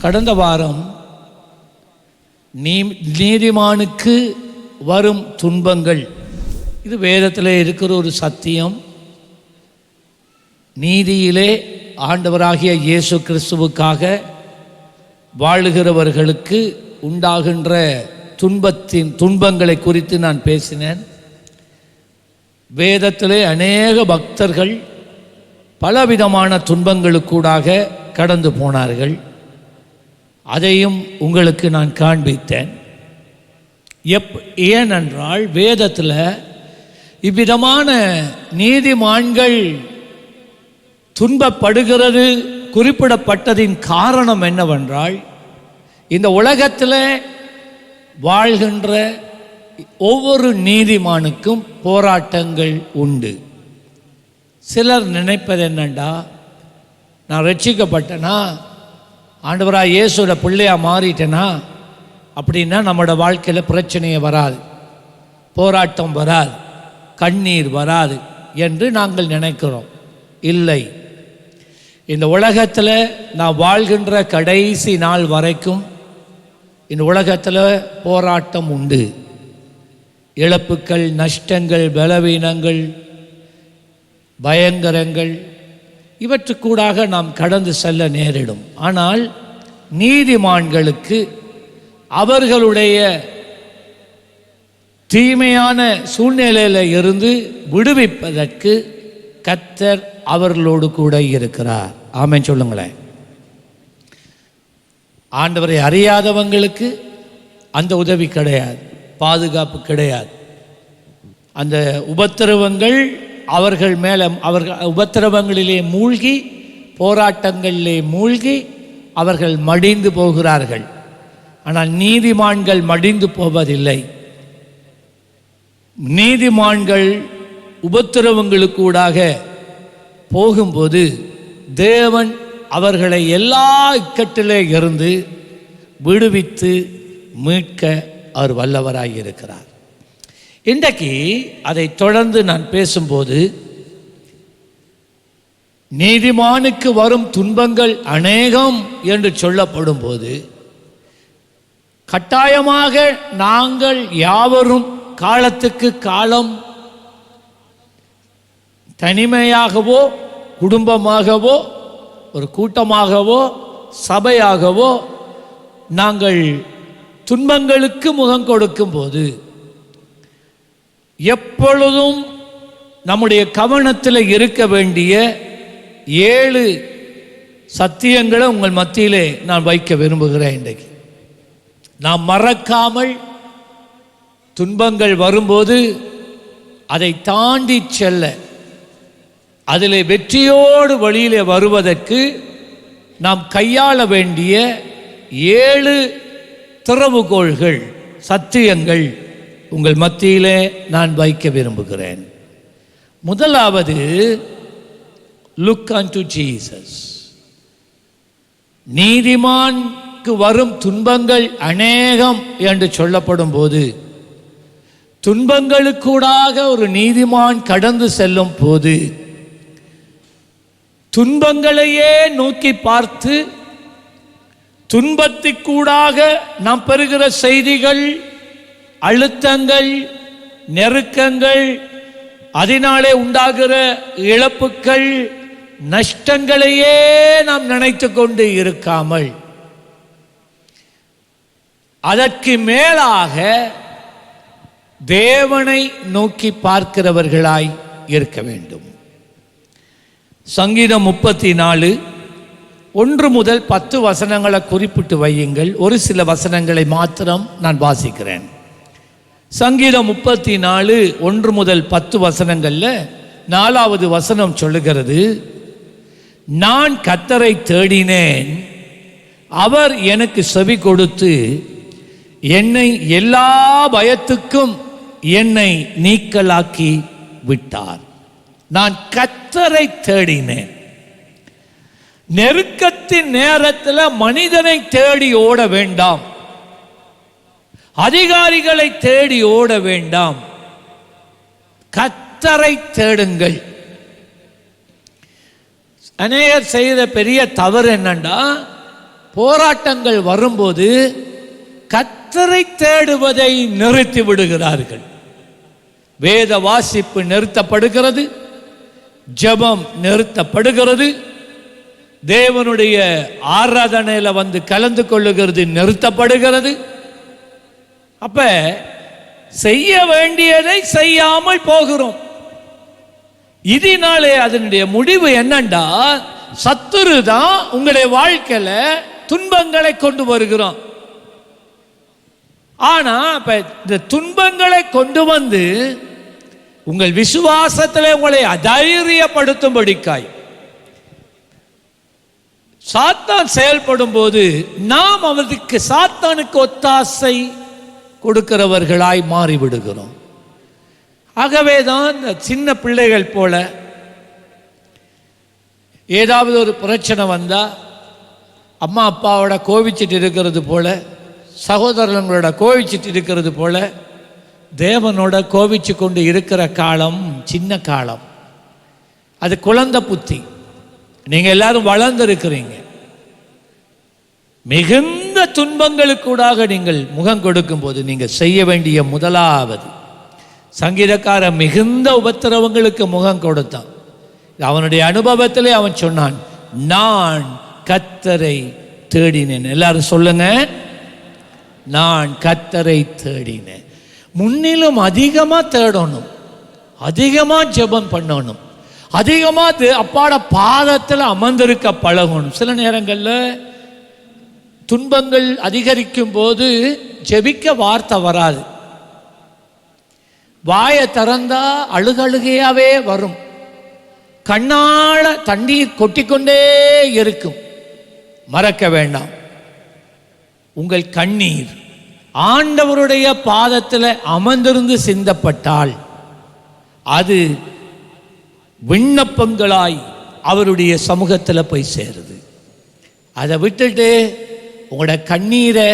கடந்த வாரம் நீதிமானுக்கு வரும் துன்பங்கள், இது வேதத்தில் இருக்கிற ஒரு சத்தியம். நீதியிலே ஆண்டவராகிய இயேசு கிறிஸ்துவுக்காக வாழுகிறவர்களுக்கு உண்டாகின்ற துன்பங்களை குறித்து நான் பேசினேன். வேதத்திலே அநேக பக்தர்கள் பலவிதமான துன்பங்களுக்கூடாக கடந்து போனார்கள். அதையும் உங்களுக்கு நான் காண்பித்தேன். ஏனென்றால் வேதத்தில் இவ்விதமான நீதிமான்கள் துன்பப்படுகிறது குறிப்பிடப்பட்டதின் காரணம் என்னவென்றால், இந்த உலகத்தில் வாழ்கின்ற ஒவ்வொரு நீதிமானுக்கும் போராட்டங்கள் உண்டு. சிலர் நினைப்பது என்னண்டா, நான் ரட்சிக்கப்பட்டேனா, ஆண்டவராக இயேசுவோட பிள்ளையா மாறிட்டேனா, அப்படின்னா நம்மளோட வாழ்க்கையில் பிரச்சனையே வராது, போராட்டம் வராது, கண்ணீர் வராது என்று நாங்கள் நினைக்கிறோம். இல்லை, இந்த உலகத்தில் நான் வாழ்கின்ற கடைசி நாள் வரைக்கும் இந்த உலகத்தில் போராட்டம் உண்டு. இழப்புக்கள், நஷ்டங்கள், பலவீனங்கள், பயங்கரங்கள், இவற்றுக்கூடாக நாம் கடந்து செல்ல நேரிடும். ஆனால் நீதிமான்களுக்கு அவர்களுடைய தீமையான சூழ்நிலையில் இருந்து விடுவிப்பதற்கு கர்த்தர் அவர்களோடு கூட இருக்கிறார். ஆமென் சொல்லுங்களேன். ஆண்டவரை அறியாதவங்களுக்கு அந்த உதவி கிடையாது, பாதுகாப்பு கிடையாது. அந்த உபத்திரவங்கள் அவர்கள் மேலே, அவர்கள் உபத்திரவங்களிலே மூழ்கி, போராட்டங்களிலே மூழ்கி அவர்கள் மடிந்து போகிறார்கள். ஆனால் நீதிமான்கள் மடிந்து போவதில்லை. நீதிமான்கள் உபத்திரவங்களுக்கூடாக போகும்போது தேவன் அவர்களை எல்லா இக்கட்டிலே இருந்து விடுவித்து மீட்க அவர் வல்லவராக இருக்கிறார். இன்றைக்கு அதை தொடர்ந்து நான் பேசும்போது, நீதிமானுக்கு வரும் துன்பங்கள் அநேகம் என்று சொல்லப்படும் போது, கட்டாயமாக நாங்கள் யாவரும் காலத்துக்கு காலம் தனிமையாகவோ குடும்பமாகவோ ஒரு கூட்டமாகவோ சபையாகவோ நாங்கள் துன்பங்களுக்கு முகம் கொடுக்கும் போது எப்பொழுதும் நம்முடைய கவனத்தில் இருக்க வேண்டிய 7 சத்தியங்களை உங்கள் மத்தியிலே நான் வைக்க விரும்புகிறேன். இன்றைக்கு நாம் மறக்காமல் துன்பங்கள் வரும்போது அதை தாண்டி செல்ல, அதில் வெற்றியோடு வழியிலே வருவதற்கு நாம் கையாள வேண்டிய 7 திறவுகோள்கள், சத்தியங்கள் உங்கள் மத்தியிலே நான் வைக்க விரும்புகிறேன். முதலாவது, லுக் அன்டு ஜீசஸ். நீதிமானுக்கு வரும் துன்பங்கள் அநேகம் என்று சொல்லப்படும் போது, துன்பங்களுக்கூடாக ஒரு நீதிமான் கடந்து செல்லும் போது துன்பங்களையே நோக்கி பார்த்து, துன்பத்திற்கூடாக நாம் பெறுகிற செய்திகள், அழுத்தங்கள், நெருக்கங்கள், அதனாலே உண்டாகிற இழப்புக்கள், நஷ்டங்களையே நாம் நினைத்து கொண்டு இருக்காமல், அதற்கு மேலாக தேவனை நோக்கி பார்க்கிறவர்களாய் இருக்க வேண்டும். சங்கீதம் 34 1 முதல் 10 வசனங்களை குறிப்பிட்டு வையுங்கள். ஒரு சில வசனங்களை மாத்திரம் நான் வாசிக்கிறேன். சங்கீதம் 34 1 முதல் 10 வசனங்களில் 4வது வசனம் சொல்லுகிறது, நான் கர்த்தரை தேடினேன், அவர் எனக்கு செவி கொடுத்து என்னை எல்லா பயத்துக்கும் என்னை நீக்கலாக்கி விட்டார். நான் கர்த்தரை தேடினேன். நெருக்கத்தின் நேரத்தில் மனிதனை தேடி ஓட வேண்டாம், அதிகாரிகளை தேடி ஓட வேண்டாம், கர்த்தரை தேடுங்கள். அநேகர் செய்த பெரிய தவறு என்னன்னா, போராட்டங்கள் வரும்போது கர்த்தரை தேடுவதை நிறுத்தி விடுகிறார்கள். வேத வாசிப்பு நிறுத்தப்படுகிறது, ஜெபம் நிறுத்தப்படுகிறது, தேவனுடைய ஆராதனையில வந்து கலந்து கொள்ளுகிறது நிறுத்தப்படுகிறது. அப்ப செய்ய வேண்டியதை செய்யாமல் போகிறோம். இதனாலே அதனுடைய முடிவு என்னண்டா, சத்துரு தான் உங்களுடைய வாழ்க்கையில துன்பங்களை கொண்டு வருகிறோம். ஆனா இப்ப இந்த துன்பங்களை கொண்டு வந்து உங்கள் விசுவாசத்திலே உங்களை அதைரியப்படுத்தும்படிக்காய் சாத்தான் செயல்படும் போது நாம் அவருக்கு சாத்தானுக்கு ஒத்தாசை கொடுக்கிறவர்களாய் மாறிவிடுகிறோம். ஆகவேதான் சின்ன பிள்ளைகள் போல ஏதாவது ஒரு பிரச்சனை வந்தா அம்மா அப்பாவோட கோவிச்சிட்டு இருக்கிறது போல, சகோதரங்களோட கோவிச்சிட்டு இருக்கிறது போல, தேவனோட கோவிச்சு கொண்டு இருக்கிற காலம் சின்ன காலம். அது குழந்தை புத்தி. நீங்க எல்லாரும் வளர்ந்திருக்கிறீங்க. மிகுந்த துன்பங்களுக்கூடாக நீங்கள் முகம் கொடுக்கும் போது நீங்க செய்ய வேண்டிய முதலாவது, சங்கீதக்காரன் மிகுந்த உபத்திரவங்களுக்கு முகம் கொடுத்தான். அவனுடைய அனுபவத்திலே அவன் சொன்னான், நான் கர்த்தரை தேடினேன். எல்லாரும் சொல்லுங்க, நான் கர்த்தரை தேடினேன். முன்னிலும் அதிகமா தேடணும், அதிகமா ஜெபம் பண்ணணும், அதிகமா அப்பாட பாதத்தில் அமர்ந்திருக்க பழகணும். சில நேரங்கள்ல துன்பங்கள் அதிகரிக்கும் போது ஜெபிக்க வார்த்தை வராது. வாயை திறந்தா அழுகழுகையாவே வரும். கண்ணால தண்ணீர் கொட்டிக்கொண்டே இருக்கும். மறக்க வேண்டாம், உங்கள் கண்ணீர் ஆண்டவருடைய பாதத்தில் அமர்ந்திருந்து சிந்தப்பட்டால் அது விண்ணப்பங்களாய் அவருடைய சமூகத்தில் போய் சேருது. அதை விட்டுட்டு உங்களோட கண்ணீரை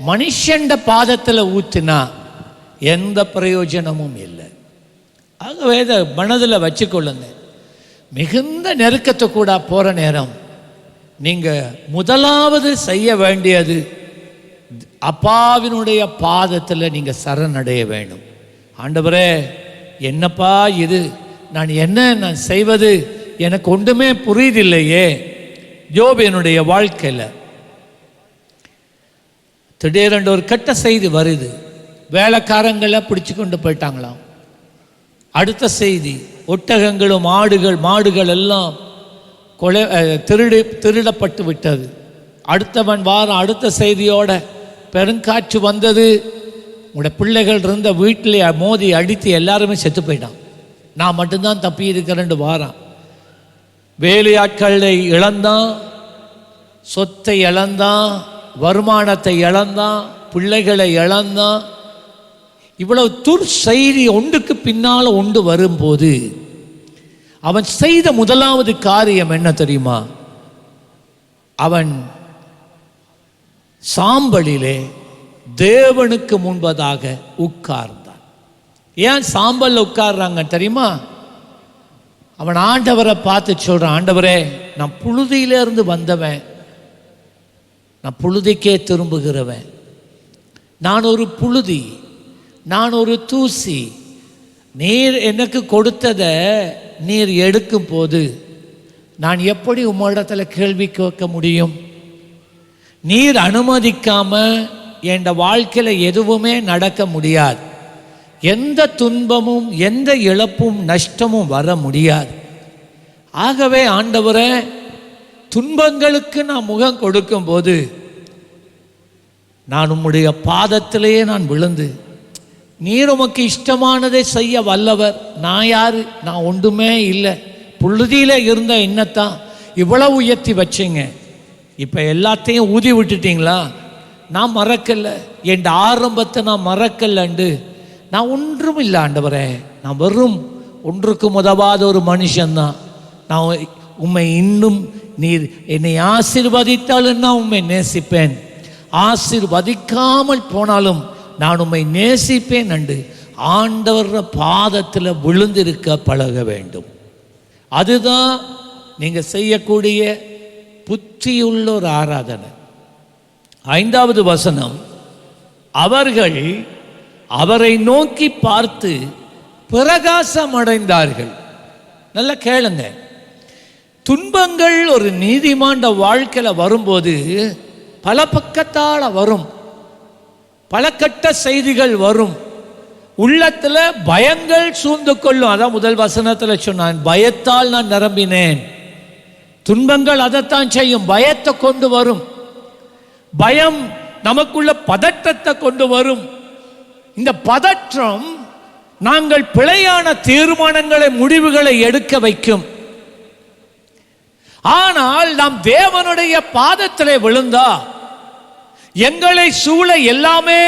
மனுஷண்ட பாதத்தில் ஊற்றினா எந்த பிரயோஜனமும் இல்லை. ஆகவே இதை மனதில் வச்சுக்கொள்ளுங்க. மிகுந்த நெருக்கத்தை கூட போகிற நேரம் நீங்கள் முதலாவது செய்ய வேண்டியது அப்பாவினுடைய பாதத்தில் நீங்கள் சரணடைய வேண்டும். ஆண்டவரே, என்னப்பா இது, நான் செய்வது எனக்கு ஒன்றுமே புரியுதில்லையே. யோபேனுடைய வாழ்க்கையில் திடீரென்று ஒரு கெட்ட செய்தி வருது. வேலைக்காரங்களை பிடிச்சு கொண்டு போயிட்டாங்களாம். அடுத்த செய்தி, ஒட்டகங்களும் மாடுகள் எல்லாம் திருடப்பட்டு விட்டது. அடுத்தவன் வாரம் அடுத்த செய்தியோட பெருங்காற்று வந்தது. உங்களோட பிள்ளைகள் இருந்த வீட்டிலே மோதி அடித்து எல்லாருமே செத்து போயிட்டான். நான் மட்டும்தான் தப்பி இருக்கிறேன்னு வாரான். வேலையாட்களை இழந்தான், சொத்தை இழந்தான், வருமானத்தை இழந்தான், பிள்ளைகளை இழந்தான். இவ்வளவு செய்தி ஒன்றுக்கு பின்னால் ஒன்று வரும்போது அவன் செய்த முதலாவது காரியம் என்ன தெரியுமா? அவன் சாம்பலிலே தேவனுக்கு முன்பதாக உட்கார்ந்தான். ஏன் சாம்பல் உட்கார்றாங்க தெரியுமா? அவன் ஆண்டவரை பார்த்து சொல்றான், ஆண்டவரே, நான் புழுதியிலிருந்து வந்தவன், நான் புழுதிக்கே திரும்புகிறவன், நான் ஒரு புழுதி, நான் ஒரு தூசி. நீர் எனக்கு கொடுத்ததை நீர் எடுக்கும் போது நான் எப்படி உம்மிடத்தில் கேள்வி கேட்க முடியும்? நீர் அனுமதிக்காம என் வாழ்க்கையில் எதுவுமே நடக்க முடியாது. எந்த துன்பமும் எந்த இழப்பும் நஷ்டமும் வர முடியாது. ஆகவே ஆண்டவரே, துன்பங்களுக்கு நான் முகம் கொடுக்கும் போது நான் உம்முடைய பாதத்திலேயே நான் விழுந்து, நீர் உமக்கு இஷ்டமானதை செய்ய வல்லவர், நான் யாரு? நான் ஒன்றுமே இல்லை. புழுதியில் இருந்த என்னத்தான் இவ்வளவு உயர்த்தி வச்சிங்க, இப்போ எல்லாத்தையும் ஊதி விட்டுட்டீங்களா? நான் மறக்கலை, என் ஆரம்பத்தை நான் மறக்கலண்டு. நான் ஒன்றும் இல்லை ஆண்டவரே, நான் வெறும் ஒன்றுக்கும் உதவாத ஒரு மனுஷன்தான். நான் உம்மை இன்னும் நீர் என்னை ஆசீர்வதித்தாலும் நான் உம்மை நேசிப்பேன், ஆசீர்வதிக்காமல் போனாலும் நான் உம்மை நேசிப்பேன் என்று ஆண்டவர் பாதத்தில் விழுந்திருக்க பழக வேண்டும். அதுதான் நீங்கள் செய்யக்கூடிய புத்தியுள்ள ஒரு ஆராதனை. 5வது வசனம், அவர்கள் அவரை நோக்கி பார்த்து பிரகாசம் அடைந்தார்கள். நல்லா கேளுங்க, துன்பங்கள் ஒரு நீதிமான் வாழ்க்கையில் வரும்போது பல பக்கத்தால் வரும், பல கட்ட செய்திகள் வரும், உள்ளத்துல பயங்கள் சூழ்ந்து கொள்ளும். அதான் முதல் வசனத்தில் சொன்னான், பயத்தால் நான் நிரம்பினேன். துன்பங்கள் அதைத்தான் செய்யும், பயத்தை கொண்டு வரும். பயம் நமக்குள்ள பதற்றத்தை கொண்டு வரும். இந்த பதற்றம் நாங்கள் பிழையான தீர்மானங்களை, முடிவுகளை எடுக்க வைக்கும். ஆனால் நாம் தேவனுடைய பாதத்திலே விழுந்தா, எங்களை சூழ எல்லாமே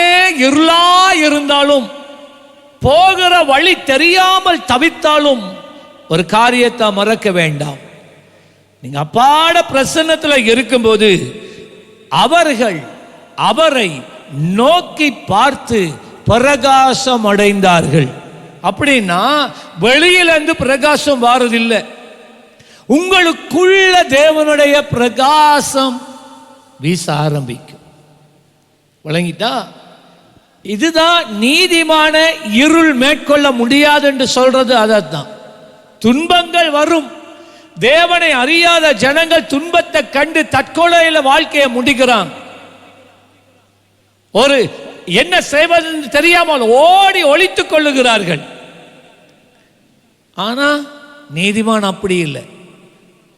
இருளா இருந்தாலும், போகிற வழி தெரியாமல் தவித்தாலும், ஒரு காரியத்தை மறக்க வேண்டாம். நீங்க அப்பாட பிரசன்னத்தில் இருக்கும்போது அவர்கள் அவரை நோக்கி பார்த்து பிரகாசம் அடைந்தார்கள். அப்படின்னா வெளியிலிருந்து பிரகாசம் வாரதில்லை, உங்களுக்குள்ள தேவனுடைய பிரகாசம் வீச ஆரம்பிக்கும். விளங்கிட்டா? இதுதான் நீதிமான இருள் மேற்கொள்ள முடியாது என்று சொல்றது. அதான் துன்பங்கள் வரும். தேவனை அறியாத ஜனங்கள் துன்பத்தை கண்டு தற்கொலையில வாழ்க்கையை முடிக்கிறான். ஒரு என்ன செய்வது தெரியாமல் ஓடி ஒளித்துக் கொள்ளுகிறார்கள். ஆனா நீதிமான் அப்படி இல்லை.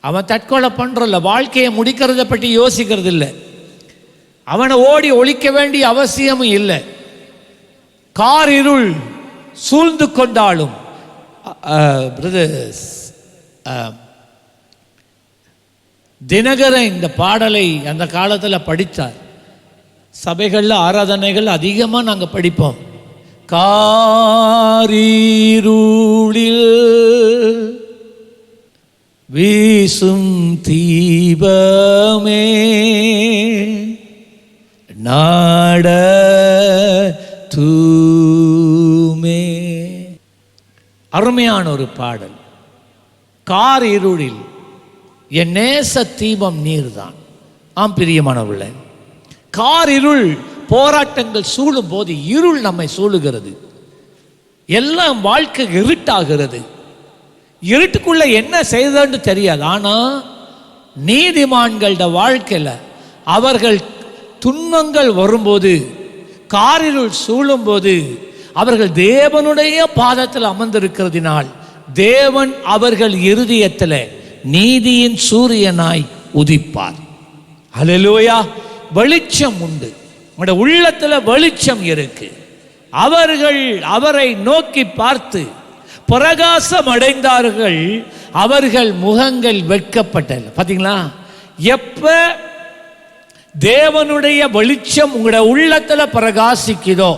அவன் தற்கொலை பண்றல, வாழ்க்கையை முடிக்கிறத பற்றி யோசிக்கிறது இல்லை. அவனை ஓடி ஒழிக்க வேண்டிய அவசியமும் இல்லை. கார் இருள் சூழ்ந்து கொண்டாலும், பிரதர்ஸ் தினகரன் இந்த பாடலை அந்த காலத்தில் படித்தார். சபைகளில் ஆராதனைகள் அதிகமாக நாங்கள் படிப்போம். காரீருளில் வீசும் தீபமே நாட தூமே. அருமையான ஒரு பாடல். கார் இருளில் என் நேச தீபம் நீர்தான். ஆம் பிரியமானவர்களே, கார் இருள் போராட்டங்கள் சூழும் போது இருள் நம்மை சூழுகிறது. எல்லாம் வாழ்க்கை இருட்டாகிறது. இருட்டுக்குள்ள என்ன செய்தன்னு தெரியாது. ஆனா நீதிமான்களோட வாழ்க்கையில் அவர்கள் துன்பங்கள் வரும்போது, காரிருள் சூழும் போது, அவர்கள் தேவனுடைய பாதத்தில் அமர்ந்திருக்கிறதினால் தேவன் அவர்கள் இருதயத்தில் நீதியின் சூரியனாய் உதிப்பார். அல்லேலூயா. வெளிச்சம் உண்டு, நம்முடைய உள்ளத்தில் வெளிச்சம் இருக்கு. அவர்கள் அவரை நோக்கி பார்த்து பிரகாசம் அடைந்தார்கள், அவர்கள் முகங்கள் வெட்கப்பட்டது. பார்த்தீங்களா? எப்ப தேவனுடைய வெளிச்சம் உங்களுடைய உள்ளத்தில் பிரகாசிக்குதோ,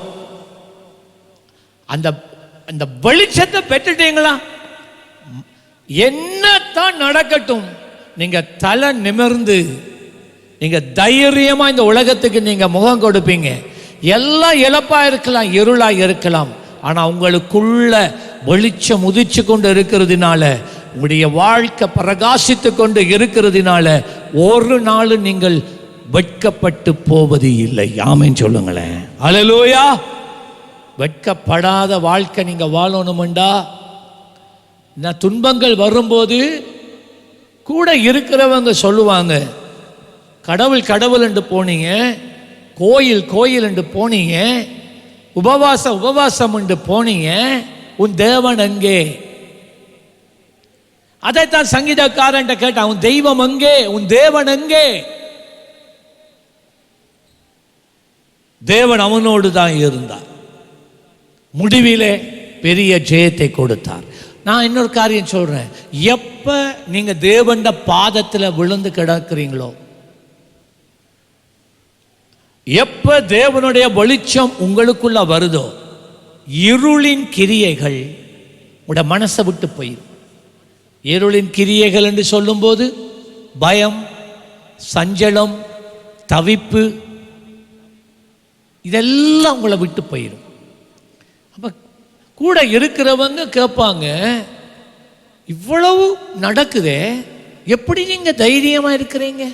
அந்த அந்த வெளிச்சத்தை பெற்றுட்டீங்களா, என்னத்தான் நடக்கட்டும் நீங்க தலை நிமிர்ந்து நீங்க தைரியமா இந்த உலகத்துக்கு நீங்க முகம் கொடுப்பீங்க. எல்லாம் இழப்பா இருக்கலாம், இருளா இருக்கலாம், ஆனா உங்களுக்குள்ள வெளிச்சம் உதிச்சு கொண்டு இருக்கிறதுனால, உங்களுடைய வாழ்க்கை பிரகாசித்து கொண்டு இருக்கிறதுனால ஒரு நாள் நீங்கள் வெட்கப்பட்டு போவது இல்லை. ஆமென் சொல்லுங்களேன். அல்லேலூயா. வெட்கப்படாத வாழ்க்கை நீங்க வாழணும்டா, துன்பங்கள் வரும்போது கூட இருக்கிறவங்க சொல்லுவாங்க, கடவுள் கடவுள் என்று போனீங்க, கோயில் கோயில் என்று போனீங்க, உபவாசம் என்று போனீங்க, உன் தேவன் எங்கே? அதைத்தான் சங்கீதக்காரன் கேட்டான், உன் தெய்வம் எங்கே, உன் தேவன் எங்கே? தேவன் அவனோடு தான் இருந்தார், முடிவிலே பெரிய ஜெயத்தை கொடுத்தார். நான் இன்னொரு காரியம் சொல்றேன், எப்ப நீங்க தேவண்ட பாதத்தில் விழுந்து கிடக்கிறீங்களோ, எப்ப தேவனுடைய வெளிச்சம் உங்களுக்குள்ள வருதோ, இருளின் கிரியைகள் உட மனசை விட்டு போயிடும். இருளின் கிரியைகள் என்று சொல்லும்போது பயம், சஞ்சலம், தவிப்பு, இதெல்லாம் உங்களை விட்டு போயிடும். அப்ப கூட இருக்கிறவங்க கேட்பாங்க, இவ்வளவு நடக்குதே, எப்படி நீங்க தைரியமா இருக்கிறீங்க?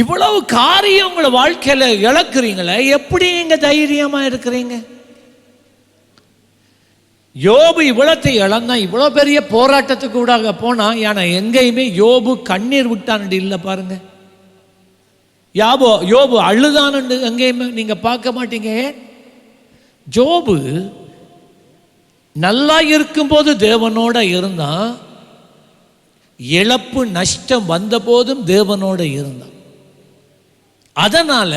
இவ்வளவு காரியம் உங்களை வாழ்க்கையில இழக்கிறீங்களே, எப்படி நீங்க தைரியமா இருக்கிறீங்க? யோபு இவ்வளத்தை இழந்தா, இவ்வளோ பெரிய போராட்டத்துக்கு கூட போனா, ஏன்னா எங்கேயுமே யோபு கண்ணீர் விட்டான் இல்லை பாருங்க. யோபு அழுதானு எங்கேயுமே நீங்க பார்க்க மாட்டீங்க. யோபு நல்லா இருக்கும்போது தேவனோட இருந்தான், இழப்பு நஷ்டம் வந்த போதும் தேவனோட இருந்தான். அதனால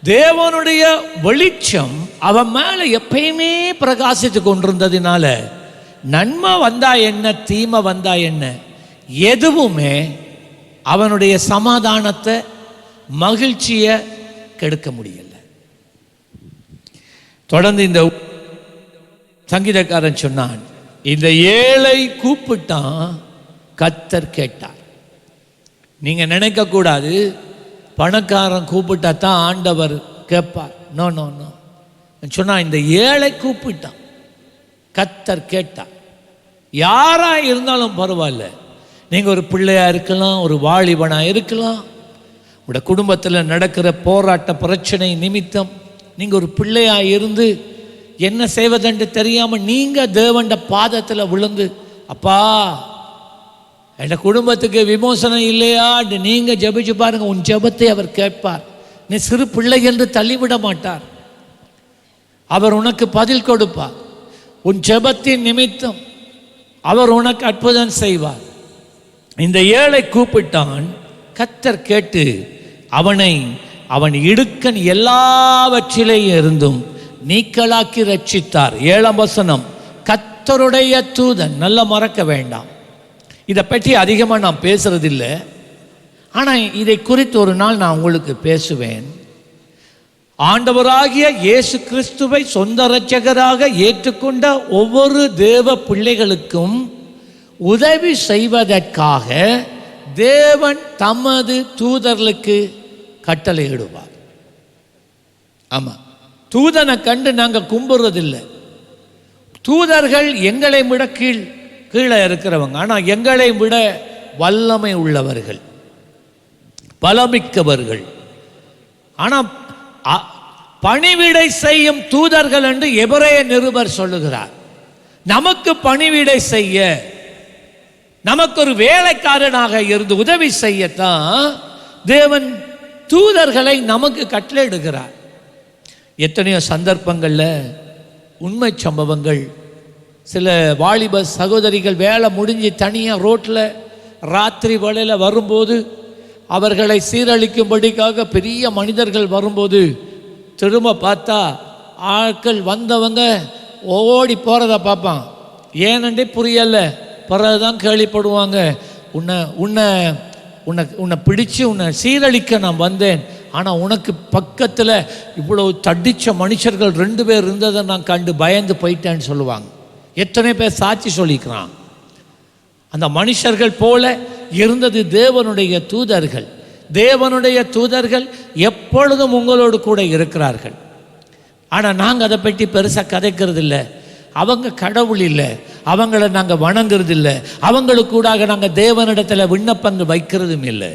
தேவனுடைய வெளிச்சம் அவன் மேல எப்பயுமே பிரகாசித்து கொண்டிருந்ததுனால நன்மை வந்தா என்ன, தீமை வந்தா என்ன, எதுவுமே அவனுடைய சமாதானத்தை, மகிழ்ச்சியை கெடுக்க முடியல. தொடர்ந்து இந்த சங்கீதக்காரன் சொன்னான், இந்த ஏழை கூப்பிட்டான், கர்த்தர் கேட்டார். நீங்க நினைக்க கூடாது பணக்காரன் கூப்பிட்டா தான் ஆண்டவர் கேட்பார். நோ நோ நோ சொன்னா, இந்த ஏழை கூப்பிட்டான், கர்த்தர் கேட்டார். யாரா இருந்தாலும் பரவாயில்ல, நீங்க ஒரு பிள்ளையா இருக்கலாம், ஒரு வாலிபனா இருக்கலாம், உங்களோட குடும்பத்தில் நடக்கிற போராட்ட பிரச்சனை நிமித்தம் நீங்க ஒரு பிள்ளையா இருந்து என்ன செய்வதென்று தெரியாம நீங்க தேவண்ட பாதத்தில் விழுந்து, அப்பா என் குடும்பத்துக்கு விமோசனம் இல்லையா நீங்க ஜெபிச்சு பாருங்க, உன் ஜெபத்தை அவர் கேட்பார். நீ சிறு பிள்ளை என்று தள்ளிவிட மாட்டார், அவர் உனக்கு பதில் கொடுப்பார். உன் ஜெபத்தின் நிமித்தம் அவர் உனக்கு அற்புதம் செய்வார். இந்த ஏழை கூப்பிட்டான், கர்த்தர் கேட்டு அவன் இடுக்கன் எல்லாவற்றிலேயும் இருந்தும் நீக்கலாக்கி ரட்சித்தார். 7ஆம் வசனம், கர்த்தருடைய தூதன். நல்லா மறக்க வேண்டாம், இதை பற்றி அதிகமாக நான் பேசுறதில்லை, ஆனால் இதை குறித்து ஒரு நாள் நான் உங்களுக்கு பேசுவேன். ஆண்டவராகிய இயேசு கிறிஸ்துவை சொந்த இரட்சகராக ஏற்றுக்கொண்ட ஒவ்வொரு தேவ பிள்ளைகளுக்கும் உதவி செய்வதற்காக தேவன் தமது தூதர்களுக்கு கட்டளையிடுவார். ஆமாம், தூதனை கண்டு நாங்கள் கும்பிடுறதில்லை. தூதர்கள் எங்களை விட கீழே இருக்கிறவங்க, ஆனால் எங்களை விட வல்லமை உள்ளவர்கள், பலமிக்கவர்கள். ஆனால் பணிவிடை செய்யும் தூதர்கள் என்று எபிரேய நிருபர் சொல்லுகிறார். நமக்கு பணிவிடை செய்ய, நமக்கு ஒரு வேலைக்காரனாக இருந்து உதவி செய்யத்தான் தேவன் தூதர்களை நமக்கு கட்டளையிடுகிறார். எத்தனையோ சந்தர்ப்பங்களில் உண்மை சம்பவங்கள், சில வாலிப சகோதரிகள் வேலை முடிஞ்சு தனியாக ரோட்டில் ராத்திரி வேளையில் வரும்போது அவர்களை சீரழிக்கும்படிக்காக பெரிய மனிதர்கள் வரும்போது திரும்ப பார்த்தா ஆட்கள் வந்தவங்க ஓடி போகிறத பார்ப்பான். ஏனென்றே புரியலை, பிறகுதான் கேள்விப்படுவாங்க, உன்னை பிடிச்சு உன்னை சீரழிக்க நான் வந்தேன், ஆனால் உனக்கு பக்கத்தில் இவ்வளோ தடித்த மனுஷர்கள் 2 பேர் இருந்ததை நான் கண்டு பயந்து போயிட்டேன்னு சொல்லுவாங்க. எத்தனை பேர் சாட்சி சொல்லிக்கிறான். அந்த மனுஷர்கள் போல இருந்தது தேவனுடைய தூதர்கள். தேவனுடைய தூதர்கள் எப்பொழுதும் உங்களோடு கூட இருக்கிறார்கள். ஆனால் நாங்கள் அதை பற்றி பெருசாக கதைக்கிறது இல்லை. அவங்க கடவுள் இல்லை, அவங்கள நாங்கள் வணங்குறது இல்லை, அவங்களுக்கு கூட நாங்கள் தேவனிடத்தில் விண்ணப்பங்கள் வைக்கிறதும் இல்லை.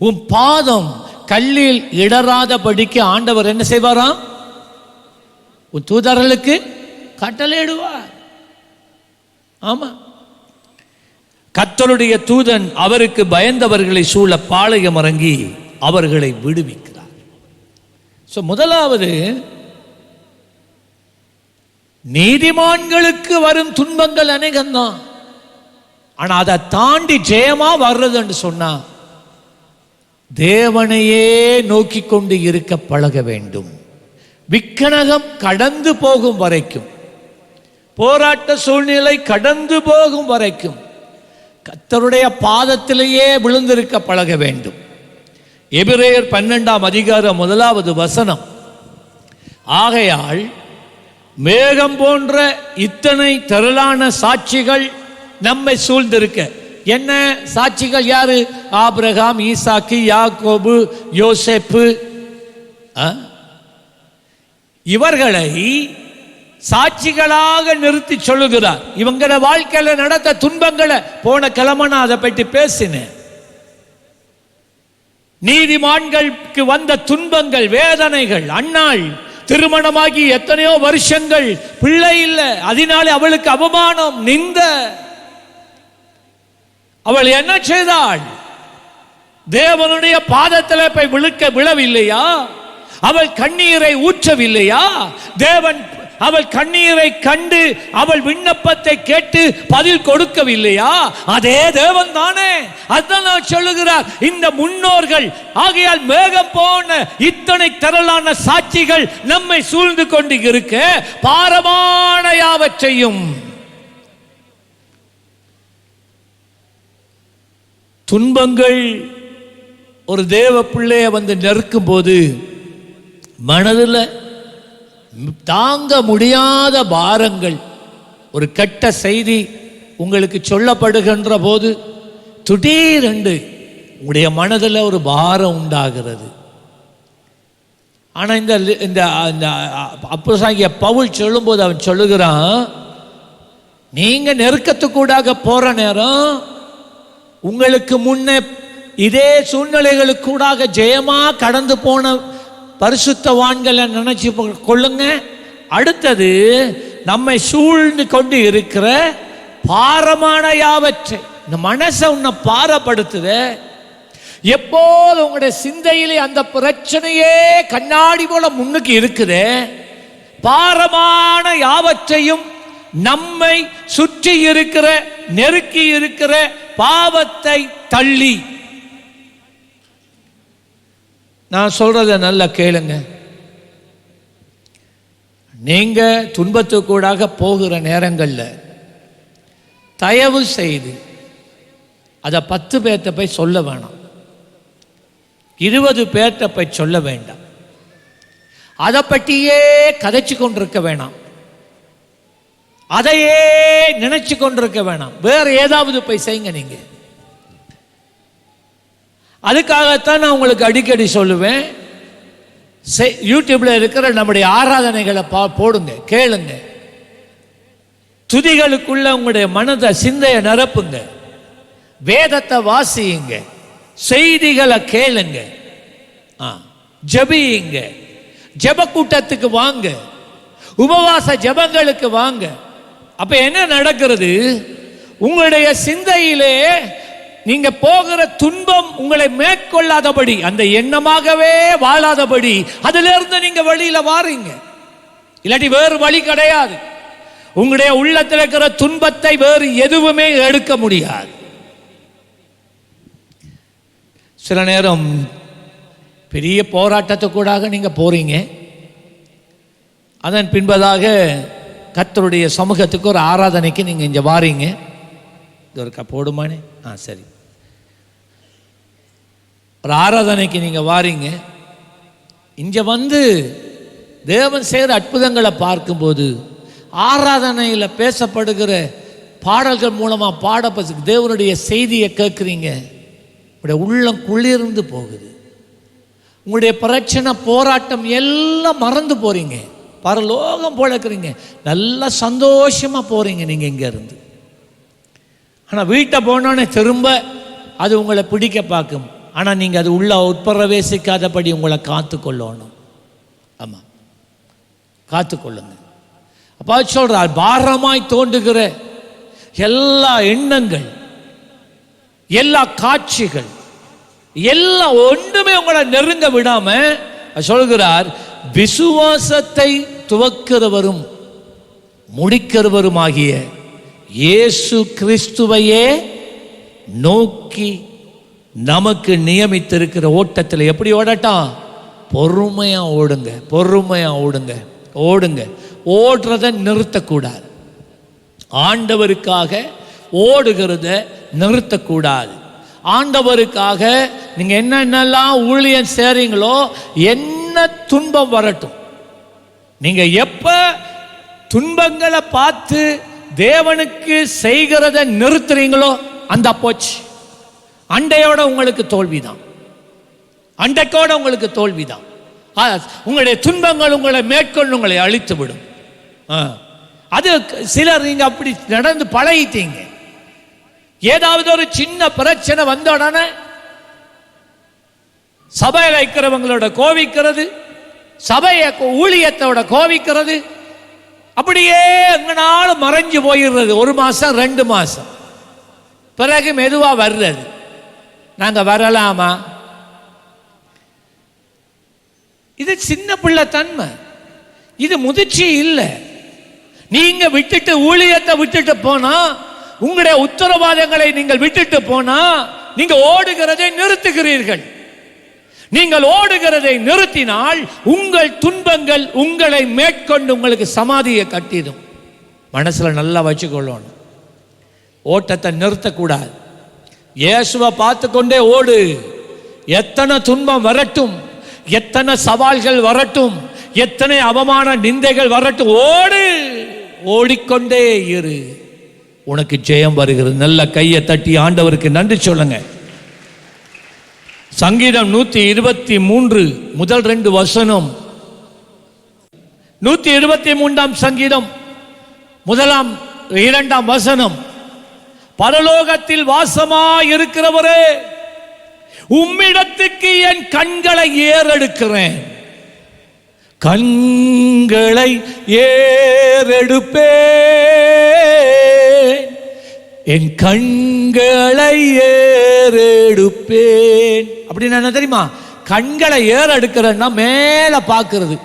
உன் பாதம் கல்லில் இடராதபடிக்கு ஆண்டவர் என்ன செய்வாராம்? உன் தூதர்களுக்கு கட்டளையிடுவார். ஆமா, கர்த்தருடைய தூதன் அவருக்கு பயந்தவர்களை சூழ பாளையம் இறங்கி அவர்களை விடுவிக்கிறார். முதலாவது, நீதிமான்களுக்கு வரும் துன்பங்கள் அநேகம்தான், ஆனா அதை தாண்டி ஜெயமா வர்றது என்று சொன்னா தேவனையே நோக்கி கொண்டு இருக்க பழக வேண்டும். விக்கனகம் கடந்து போகும் வரைக்கும், போராட்ட சூழ்நிலை கடந்து போகும் வரைக்கும் கர்த்தருடைய பாதத்திலேயே விழுந்திருக்க பழக வேண்டும். எபிரேயர் 12ஆம் அதிகாரம் 1வது வசனம், ஆகையால் மேகம் போன்ற இத்தனை திரளான சாட்சிகள் நம்மை சூழ்ந்திருக்க. என்ன சாட்சிகள்? யாரு? ஆபிரகாம், ஈசாக்கு, யாக்கோபு, யோசேப்பு. இவர்களை சாட்சிகளாக நிறுத்தி சொல்லுகிறார். இவங்கள வாழ்க்கையில நடந்த துன்பங்களை போன கிழமை நான் அதை பற்றி பேசினேன். நீதிமான்களுக்கு வந்த துன்பங்கள், வேதனைகள். அன்னாள் திருமணமாகி எத்தனையோ வருஷங்கள் பிள்ளை இல்லை, அதனாலே அவளுக்கு அவமானம், நிந்த. அவள் என்ன செய்தாள்? தேவனுடைய பாதத்தில் போய் விழவில்லையா? அவள் கண்ணீரை ஊற்றவில்லையா? தேவன் அவள் கண்ணீரை கண்டு அவள் விண்ணப்பத்தை கேட்டு பதில் கொடுக்கவில்லையா? அதே தேவன் தானே. அதான் நான் சொல்லுகிறார், இந்த முன்னோர்கள் ஆகையால் மேகம் போன இத்தனை திரளான சாட்சிகள் நம்மை சூழ்ந்து கொண்டு இருக்க பாரமான யாவற்றையும் துன்பங்கள் ஒரு தேவ பிள்ளைய வந்து நெருக்கும் போது மனதில் தாங்க முடியாத பாரங்கள், ஒரு கெட்ட செய்தி உங்களுக்கு சொல்லப்படுகின்ற போது திடீரென்று உங்களுடைய மனதில் ஒரு பாரம் உண்டாகிறது. ஆனால் இந்த அப்போஸ்தலனாகிய பவுல் சொல்லும்போது அவன் சொல்லுகிறான், நீங்கள் நெருக்கத்துக்கூடாக போகிற நேரம் உங்களுக்கு முன்னே இதே சூழ்நிலைகளுக்கூடாக ஜெயமாக கடந்து போன பரிசுத்தவான்களை நினைச்சு கொள்ளுங்க. அடுத்தது நம்மை சூழ்ந்து கொண்டு இருக்கிற பாரமான யாவற்றை, இந்த மனசை உன்னை பாரப்படுத்துது. எப்போது உங்களுடைய சிந்தையிலே அந்த பிரச்சனையே கண்ணாடி போல முன்னுக்கு இருக்குது. பாரமான யாவற்றையும் நம்மை சுற்றி இருக்கிற நெருக்கி இருக்கிற பாவத்தை தள்ளி. நான் சொல்றத நல்லா கேளுங்க. நீங்க துன்பத்துக்கூடாக போகிற நேரங்களில் தயவு செய்து அதை 10 பேர்த்த போய் சொல்ல வேணாம், 20 பேர்த்த போய் சொல்ல வேண்டாம், அதை பற்றியே கதைச்சு கொண்டிருக்க வேணாம், அதையே நினைச்சு கொண்டிருக்க வேணாம். வேற ஏதாவது போய் செய்யுங்க. நீங்க அதுக்காகத்தான் நான் உங்களுக்கு அடிக்கடி சொல்லுவேன், யூடியூப்ல இருக்கிற நம்முடைய ஆராதனைகளை போடுங்க, கேளுங்க, துதிகளுக்குள்ள உங்களுடைய மனதை சிந்தையை நிரப்புங்க, வேதத்தை வாசியுங்க, செய்திகளை கேளுங்க, ஜெபியுங்க, ஜெப கூட்டத்துக்கு வாங்க, உபவாச ஜெபங்களுக்கு வாங்க. அப்ப என்ன நடக்கிறது? உங்களுடைய சிந்தையிலே நீங்க போகிற துன்பம் உங்களை மேற்கொள்ளாதபடி, அந்த எண்ணமாகவே வாழாதபடி அதிலிருந்து நீங்க வெளியில வாரீங்க. இல்லாட்டி வேறு வழி கிடையாது. உங்களுடைய உள்ளத்தில் இருக்கிற துன்பத்தை வேறு எதுவுமே எடுக்க முடியாது. சில நேரம் பெரிய போராட்டத்துக்கூடாக நீங்க போறீங்க. அதன் பின்பதாக கர்த்தருடைய சமூகத்துக்கு ஒரு ஆராதனைக்கு நீங்க இங்க வாரீங்க. இது ஒரு போடுமானே? சரி. ஒரு ஆராதனைக்கு நீங்க வாரீங்க. இங்க வந்து தேவன் செய்கிற அற்புதங்களை பார்க்கும்போது, ஆராதனையில் பேசப்படுகிற பாடல்கள் மூலமா தேவனுடைய செய்தியை கேட்குறீங்க. உங்களுடைய உள்ளம் குளிர்ந்து போகுது. உங்களுடைய பிரச்சனை, போராட்டம் எல்லாம் மறந்து போறீங்க. பரலோகம் போல இருக்கிறீங்க. நல்லா சந்தோஷமா போறீங்க நீங்க இங்க இருந்து. ஆனால் வீட்டை போனோன்னே திரும்ப அது உங்களை பிடிக்க பார்க்கும். ஆனால் நீங்கள் அது உள்ள உட்பிரவேசிக்காதபடி உங்களை காத்துக்கொள்ளணும். ஆமாம், காத்துக்கொள்ளுங்க. அப்பா சொல்றார், பாரமாய் தோன்றுகிற எல்லா எண்ணங்கள், எல்லா காட்சிகள் எல்லாம் ஒன்றுமே உங்களை நெருங்க விடாம சொல்கிறார், விசுவாசத்தை துவக்கிறவரும் முடிக்கிறவருமாகிய இயேசு கிறிஸ்துவையே நோக்கி நமக்கு நியமித்திருக்கிற ஓட்டத்தில் எப்படி ஓடட்டும்? பொறுமையா ஓடுங்க, பொறுமையா ஓடுங்க, ஓடுங்க. ஓடுறத நிறுத்தக்கூடாது. ஆண்டவருக்காக ஓடுகிறத நிறுத்தக்கூடாது. ஆண்டவருக்காக நீங்க என்னென்னலாம் ஊழியம் செய்றீங்களோ, என்ன துன்பம் வரட்டும், நீங்க எப்ப துன்பங்களை பார்த்து தேவனுக்கு செய்கிறத நிறுத்துறீங்களோ அந்த போச்சு. அண்டையோட உங்களுக்கு தோல்விதான், அண்டைக்கோட உங்களுக்கு தோல்விதான். உங்களுடைய துன்பங்கள் உங்களை மேற்கொண்டு உங்களை அழித்து விடும். அது சிலர் நீங்க அப்படி நடந்து பழகிட்டீங்க. ஏதாவது ஒரு சின்ன பிரச்சனை வந்த உடனே சபையில் இருக்கிறவங்களோட கோவிக்கிறது, சபையை ஊழியத்தோட கோவிக்கிறது, அப்படியே எங்கனாலும் மறைஞ்சு போயிடுறது. 1 மாசம் 2 மாசம் பிறகு மெதுவா வர்றது. நாங்க வரலாமா? இது சின்ன பிள்ளை தன்மை, இது முதிர்ச்சி இல்லை. நீங்க விட்டுட்டு ஊழியத்தை விட்டுட்டு போனா, உங்களுடைய உத்தரவாதங்களை நீங்கள் விட்டுட்டு போனா, நீங்க ஓடுகிறதை நிறுத்துகிறீர்கள். நீங்கள் ஓடுகிறதை நிறுத்தினால் உங்கள் துன்பங்கள் உங்களை மேற்கொண்டு உங்களுக்கு சமாதியை கட்டிடும். மனசுல நல்லா வச்சுக்கொள்ளணும். ஓட்டத்தை நிறுத்தக்கூடாது. இயேசுவை பார்த்து கொண்டே ஓடு. எத்தனை துன்பம் வரட்டும், எத்தனை சவால்கள் வரட்டும், எத்தனை அவமான நிந்தைகள் வரட்டும், ஓடு. ஓடிக்கொண்டே இரு, உனக்கு ஜெயம் வருகிறது. நல்ல கையை தட்டி ஆண்டவருக்கு நன்றி சொல்லுங்க. சங்கீதம் 123 முதல் 2 வசனம். 123 சங்கீதம் 1-2 வசனம். பரலோகத்தில் வாசமாயிருக்கிறவரே, உம்மிடத்துக்கு என் கண்களை ஏறெடுக்கிறேன். கண்களை ஏறெடுப்பேன், என் கண்களை ஏறெடுப்பேன். அப்படின்னு என்ன தெரியுமா? கண்களை ஏறெடுக்கிறேன்னா மேல பார்க்கிறது.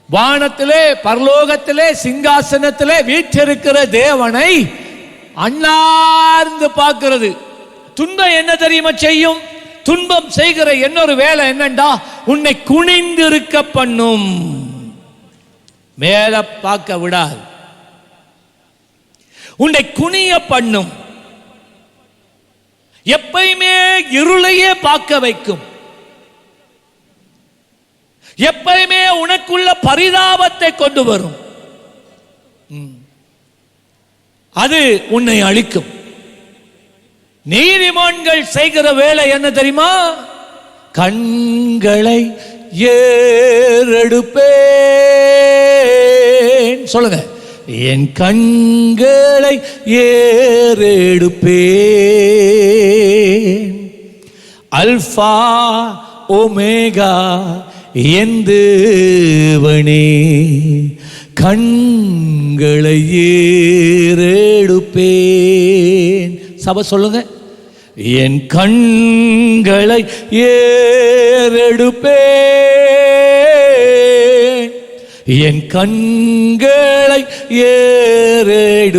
வானத்திலே பரலோகத்திலே சிங்காசனத்திலே வீற்றிருக்கிற தேவனை அண்ணார்ந்து பார்க்கிறது. துன்பம் என்ன தெரியுமா செய்யும்? துன்பம் செய்கிற இன்னொரு வேலை என்னண்டா, உன்னை குனிந்திருக்க பண்ணும், மேல பார்க்க விடாது, உன்னை குனிய பண்ணும். எப்பயுமே இருளையே பார்க்க வைக்கும். எப்பயுமே உனக்குள்ள பரிதாபத்தை கொண்டு வரும். அது உன்னை அழிக்கும். நீதிமான்கள் செய்கிற வேலை என்ன தெரியுமா? கண்களை ஏறெடுப்பேன். சொல்லுங்க, என் கண்களை ஏறெடுப்பேன். அல்பா ஒமேகா என் தேவனே, கண்களை ஏறெடுப்பேன். சபை சொல்லுங்க, என் கண்களை ஏறெடுப்பேன், என் கண்களை ஏறெடுப்பேன்.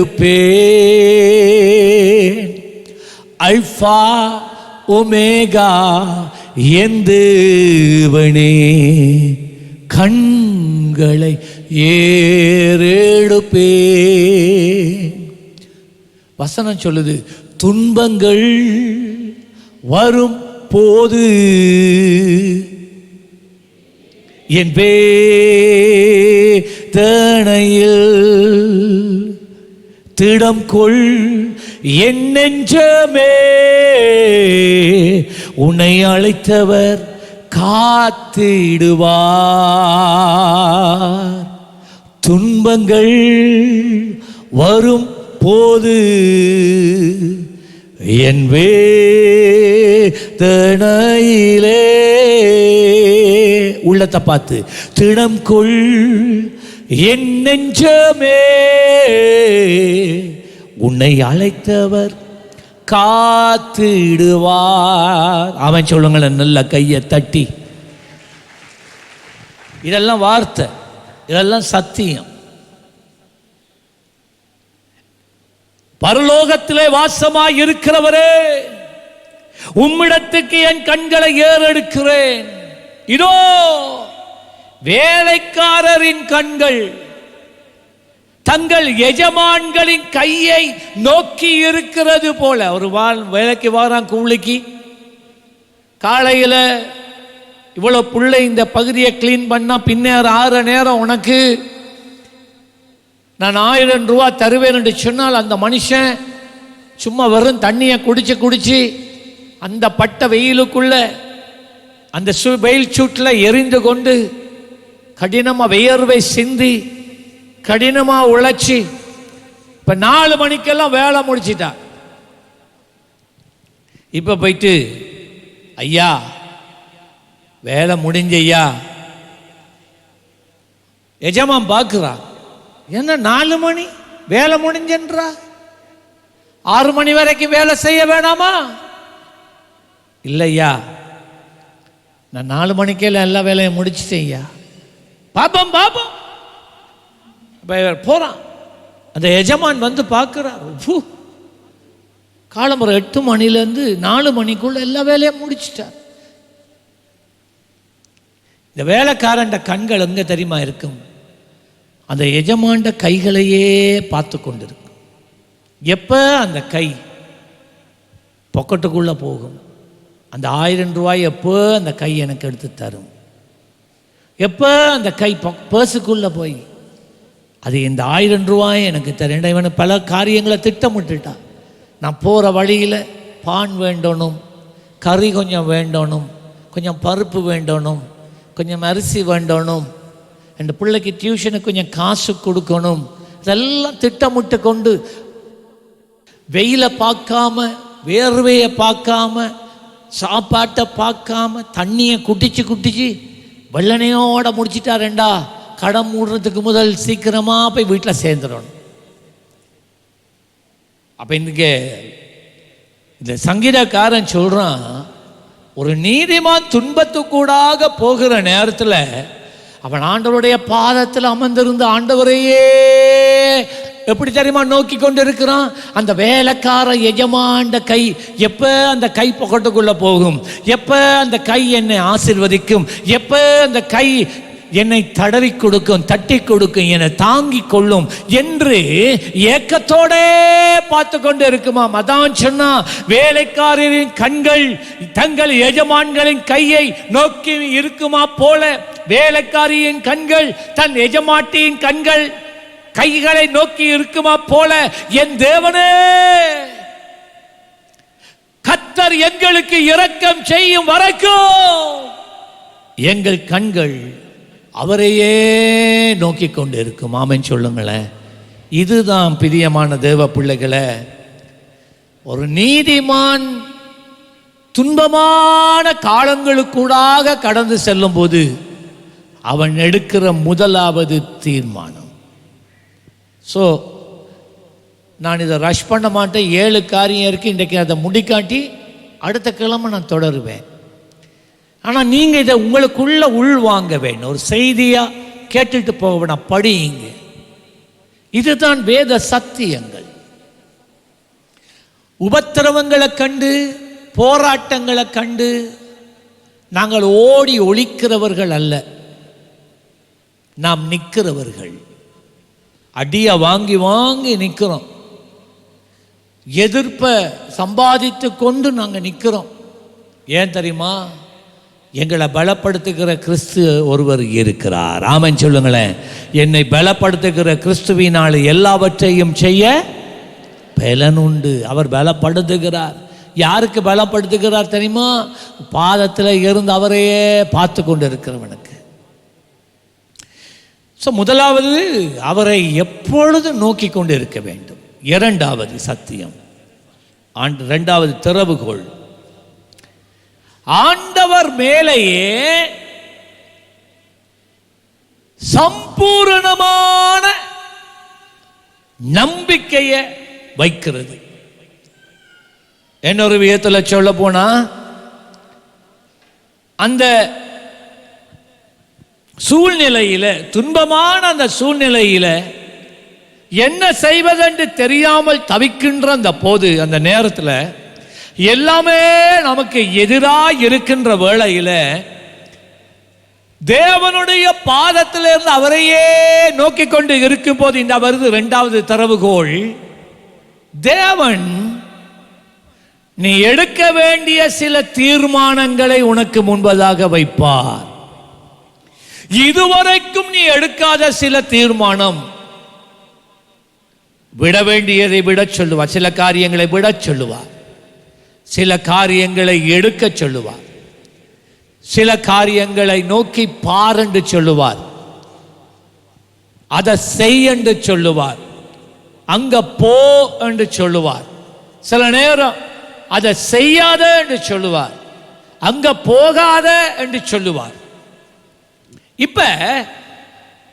அல்பா ஒமேகா என் தேவனே, கண்களை ஏறெடுப்பேன். வசனம் சொல்லுது, துன்பங்கள் வரும் போது என் வேதனையில் திடம் கொள் என் நெஞ்சமே, உன்னை அழைத்தவர் காத்திடுவார். துன்பங்கள் வரும் போது என் வேதனையிலே, உள்ளத்தை பார்த்து, திடம் கொள் என் நெஞ்சமே, உன்னை அழைத்தவர் காத்திடுவார். அவன் சொல்லுங்களேன் நல்ல கையை தட்டி. இதெல்லாம் வார்த்தை, இதெல்லாம் சத்தியம். பரலோகத்திலே வாசமாய் இருக்கிறவரே, உம்மிடத்துக்கு என் கண்களை ஏறெடுக்கிறேன். இதோ வேலைக்காரரின் கண்கள் தங்கள் எஜமான்களின் கையை நோக்கி இருக்கிறது போல. ஒரு வேலைக்கு வாரான் கூலிக்கு, காலையில் இவ்வளோ புள்ளை இந்த பகுதியை கிளீன் பண்ணா பின்னர் 6 நேரம் உனக்கு நான் 1000 ரூபா தருவேன் என்று சொன்னால், அந்த மனுஷன் சும்மா வெறும் தண்ணியை குடிச்சு அந்த பட்ட வெயிலுக்குள்ள அந்த வெயில் சூட்டில் எரிந்து கொண்டு கடினமாக வியர்வை சிந்தி கடினமாக உழைச்சி இப்போ 4 மணிக்கெல்லாம் வேலை முடிச்சிட்டா. இப்போ போயிட்டு, ஐயா வேலை முடிஞ்சையா. எஜமான் பார்க்குறான், என்ன 4 மணி வேலை முடிஞ்சன்றா, 6 மணி வரைக்கும் வேலை செய்ய வேணாமா? இல்லையா, நான் 4 மணிக்கெல்லாம் எல்லா வேலையும் முடிச்சுட்டேன்யா. பாப்போம் பாப்போம் போறான். அந்த எஜமான் வந்து பார்க்குறார், காலம்புற 8 மணிலேருந்து 4 மணிக்குள்ள எல்லா வேலையும் முடிச்சிட்டார். இந்த வேலைக்காரன் கண்கள் எங்க தெரியுமா இருக்கும்? அந்த எஜமாண்ட கைகளையே பார்த்து கொண்டிருக்கும். எப்ப அந்த கை பொக்கெட்டுக்குள்ள போகும், அந்த 1000 ரூபாய் எப்போ அந்த கை எனக்கு எடுத்து தரும், எப்ப அந்த கை பர்ஸுக்குள்ள போய் அது இந்த 1000 ரூபாய் எனக்கு தரேன். இவனு பல காரியங்களை திட்டமிட்டுட்டான். நான் போகிற வழியில் பான் வேண்டணும், கறி கொஞ்சம் வேண்டணும், கொஞ்சம் பருப்பு வேண்டணும், கொஞ்சம் அரிசி வேண்டணும், என் பிள்ளைக்கு டியூஷனுக்கு கொஞ்சம் காசு கொடுக்கணும். இதெல்லாம் திட்டமிட்டு கொண்டு வெயிலை பார்க்காம, வேர்வையை பார்க்காம, சாப்பாட்டை பார்க்காம, தண்ணியை குட்டிச்சு வெள்ளனையோட முடிச்சிட்டாரேண்டா. கடன் மூடுறதுக்கு முதல் சீக்கிரமாக போய் வீட்டில் சேர்ந்துடணும். அப்போ இந்த சங்கீதக்காரன் சொல்கிறான், ஒரு நீதிமான் துன்பத்துக்கூடாக போகிற நேரத்தில் அவன் ஆண்டவருடைய பாதத்தில் அமர்ந்திருந்து ஆண்டவரையே எப்படி தெரியுமா நோக்கி கொண்டு இருக்கிறான். அந்த வேலைக்கார எஜமாண்ட கை எப்ப அந்த கை பொக்கட்டுக்குள்ள போகும், எப்ப அந்த கை என்னை ஆசீர்வதிக்கும், எப்ப அந்த கை என்னை தடவி கொடுக்கும், தட்டி கொடுக்கும், என்னை தாங்கி கொள்ளும் என்று ஏக்கத்தோட பார்த்து கொண்டு இருக்குமா. அதான் சொன்னா, வேலைக்காரரின் கண்கள் தங்கள் எஜமான்களின் கையை நோக்கி இருக்குமா போல, வேலைக்காரியின் கண்கள் தன் எஜமாட்டியின் கைகளை நோக்கி இருக்குமா போல, என் தேவனே கர்த்தர் எங்களுக்கு இரக்கம் செய்யும் வரைக்கும் எங்கள் கண்கள் அவரையே நோக்கி கொண்டு இருக்கும். ஆமென் சொல்லுங்களேன். இதுதான் பிரியமான தேவ பிள்ளைகளை, ஒரு நீதிமான் துன்பமான காலங்களுக்கூடாக கடந்து செல்லும் போது அவன் எடுக்கிற முதலாவது தீர்மானம். ஸோ நான் இதை ரஷ் பண்ண மாட்டேன். 7 காரியம் இருக்குது. இன்றைக்கு அதை முடிக்காட்டி அடுத்த கிழமை நான் தொடருவேன். ஆனால் நீங்கள் இதை உங்களுக்குள்ள உள்வாங்க வேண்டும். ஒரு செய்தியாக கேட்டுட்டு போக வேணாம், படியுங்க. இதுதான் வேத சத்தியங்கள். உபத்திரவங்களை கண்டு, போராட்டங்களை கண்டு நாங்கள் ஓடி ஒழிக்கிறவர்கள் அல்ல, நாம் நிற்கிறவர்கள். அடியை வாங்கி வாங்கி நிற்கிறோம், எதிர்ப்பை சம்பாதித்து கொண்டு நாங்கள் நிற்கிறோம். ஏன் தெரியுமா? எங்களை பலப்படுத்துகிற கிறிஸ்து ஒருவர் இருக்கிறார். ஆமென் சொல்லுங்களேன். என்னை பலப்படுத்துகிற கிறிஸ்துவினால் எல்லாவற்றையும் செய்ய பலனுண்டு. அவர் பலப்படுத்துகிறார். யாருக்கு பலப்படுத்துகிறார் தெரியுமா? பாதத்தில் இருந்து அவரையே பார்த்து கொண்டு இருக்கிறவனுக்கு. ஸோ முதலாவது அவரை எப்பொழுது நோக்கி கொண்டு இருக்க வேண்டும். இரண்டாவது சத்தியம், இரண்டாவது திறவுகோள், ஆண்டவர் மேலேயே சம்பூரணமான நம்பிக்கையை வைக்கிறது. இன்னொரு விதத்தில் சொல்ல போனா, அந்த சூழ்நிலையில, துன்பமான அந்த சூழ்நிலையில என்ன செய்வதென்று தெரியாமல் தவிக்கின்ற அந்த போது, அந்த நேரத்தில் எல்லாமே நமக்கு எதிராக இருக்கின்ற வேளையில தேவனுடைய பாதத்திலிருந்து அவரையே நோக்கி கொண்டு இருக்கும் போது இந்த வருது இரண்டாவது திறவுகோள். தேவன் நீ எடுக்க வேண்டிய சில தீர்மானங்களை உனக்கு முன்பதாக வைப்பார். இதுவரைக்கும் நீ எடுக்காத சில தீர்மானம், விட வேண்டியதை விட சொல்லுவார், சில காரியங்களை விட சொல்லுவார், சில காரியங்களை எடுக்க சொல்லுவார், சில காரியங்களை நோக்கி பார் என்று சொல்லுவார், அதை செய் என்று சொல்லுவார், அங்க போ என்று சொல்லுவார். சில நேரம் அதை செய்யாத என்று சொல்லுவார், அங்க போகாத என்று சொல்லுவார். இப்ப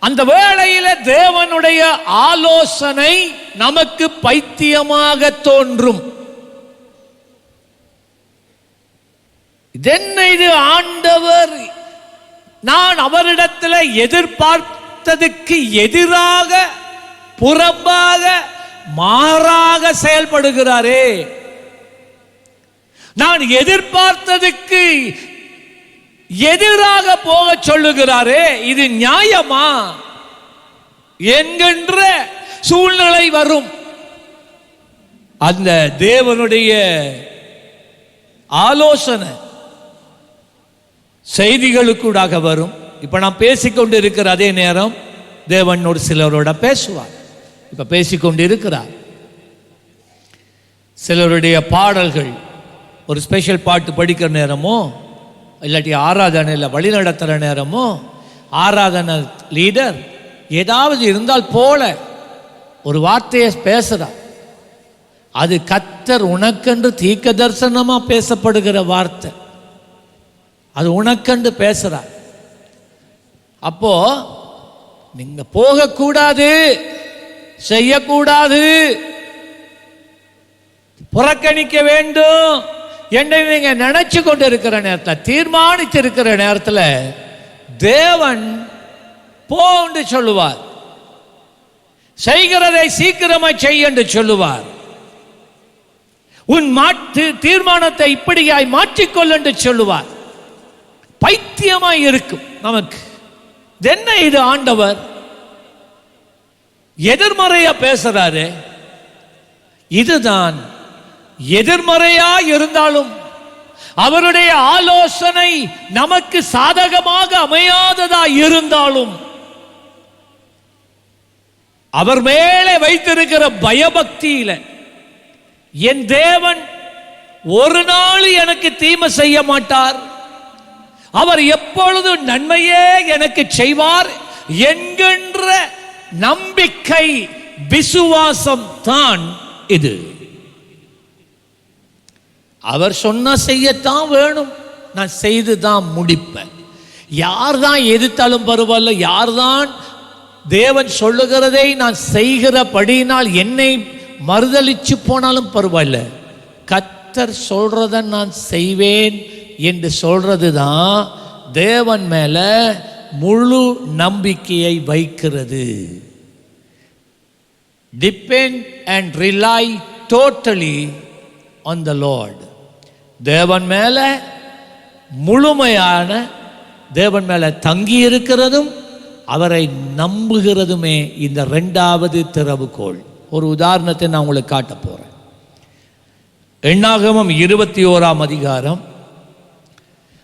அந்த வேளையில தேவனுடைய ஆலோசனை நமக்கு பைத்தியமாக தோன்றும். இது ஆண்டவர் நான் அவரிடத்தில் எதிர்பார்த்ததுக்கு எதிராக புறம்பாக மாறாக செயல்படுகிறாரே, நான் எதிர்பார்த்ததுக்கு எதிராக போக சொல்லுகிறாரே, இது நியாயமா என்கின்ற சூழ்நிலை வரும். அந்த தேவனுடைய ஆலோசனை செய்திகளுக்கூடாக வரும். இப்ப நான் பேசிக்கொண்டு இருக்கிற அதே நேரம் தேவன் ஒரு சிலரோட பேசுவார். இப்ப பேசிக்கொண்டு இருக்கிறார். சிலருடைய பாடல்கள், ஒரு ஸ்பெஷல் பாட்டு படிக்கிற நேரமோ இல்லாட்டி ஆராதனையில் வழி நடத்துகிற நேரமோ ஆராதனை லீடர் ஏதாவது இருந்தால் போல ஒரு வார்த்தையை பேசுகிறார். அது கர்த்தர் உனக்கென்று தீர்க்க தரிசனமாக பேசப்படுகிற வார்த்தை. அது உனக்கென்று பேசுகிறார். அப்போ நீங்க போகக்கூடாது, செய்யக்கூடாது, புறக்கணிக்க வேண்டும் என்று நீங்க நினைச்சு கொண்டு இருக்கிற நேரத்தில், தீர்மானித்து இருக்கிற நேரத்தில் தேவன் போன்று சொல்லுவார். செய்கிறதை சீக்கிரமாய் செய்ய என்று சொல்லுவார். உன் தீர்மானத்தை இப்படியாய் மாற்றிக்கொள் என்று சொல்லுவார். பைத்தியமாய் இருக்கும் நமக்கு. என்ன இது ஆண்டவர் எதிர்மறையா பேசுறாரு? இதுதான் எதிர்மறையா இருந்தாலும் அவருடைய ஆலோசனை நமக்கு சாதகமாக அமையாததா இருந்தாலும் அவர் மேலே வைத்திருக்கிற பயபக்தியில என் தேவன் ஒரு நாள் எனக்கு தீமை செய்ய மாட்டார், அவர் எப்பொழுது நன்மையே எனக்கு செய்வார் என்கின்ற நம்பிக்கை, விசுவாசம் தான் இது. அவர் சொன்ன செய்யத்தான் வேணும், நான் செய்துதான் முடிப்பேன். யார் தான் எதிர்த்தாலும் பரவாயில்ல, யார்தான் தேவன் சொல்லுகிறதை நான் செய்கிறபடியினால் என்னை மறுதலிச்சு போனாலும் பரவாயில்ல, கர்த்தர் சொல்றதை நான் செய்வேன் என்று சொல்றது தான் தேவன் மேல முழு நம்பிக்கையை வைக்கிறது. Depend and rely totally on the Lord. தேவன் மேல முழுமையான, தேவன் மேல தங்கி இருக்கிறதும் அவரை நம்புகிறதுமே இந்த இரண்டாவது திறவுகோல். ஒரு உதாரணத்தை நான் உங்களுக்கு காட்ட போறேன். எண்ணாகமம் 21ஆம் அதிகாரம்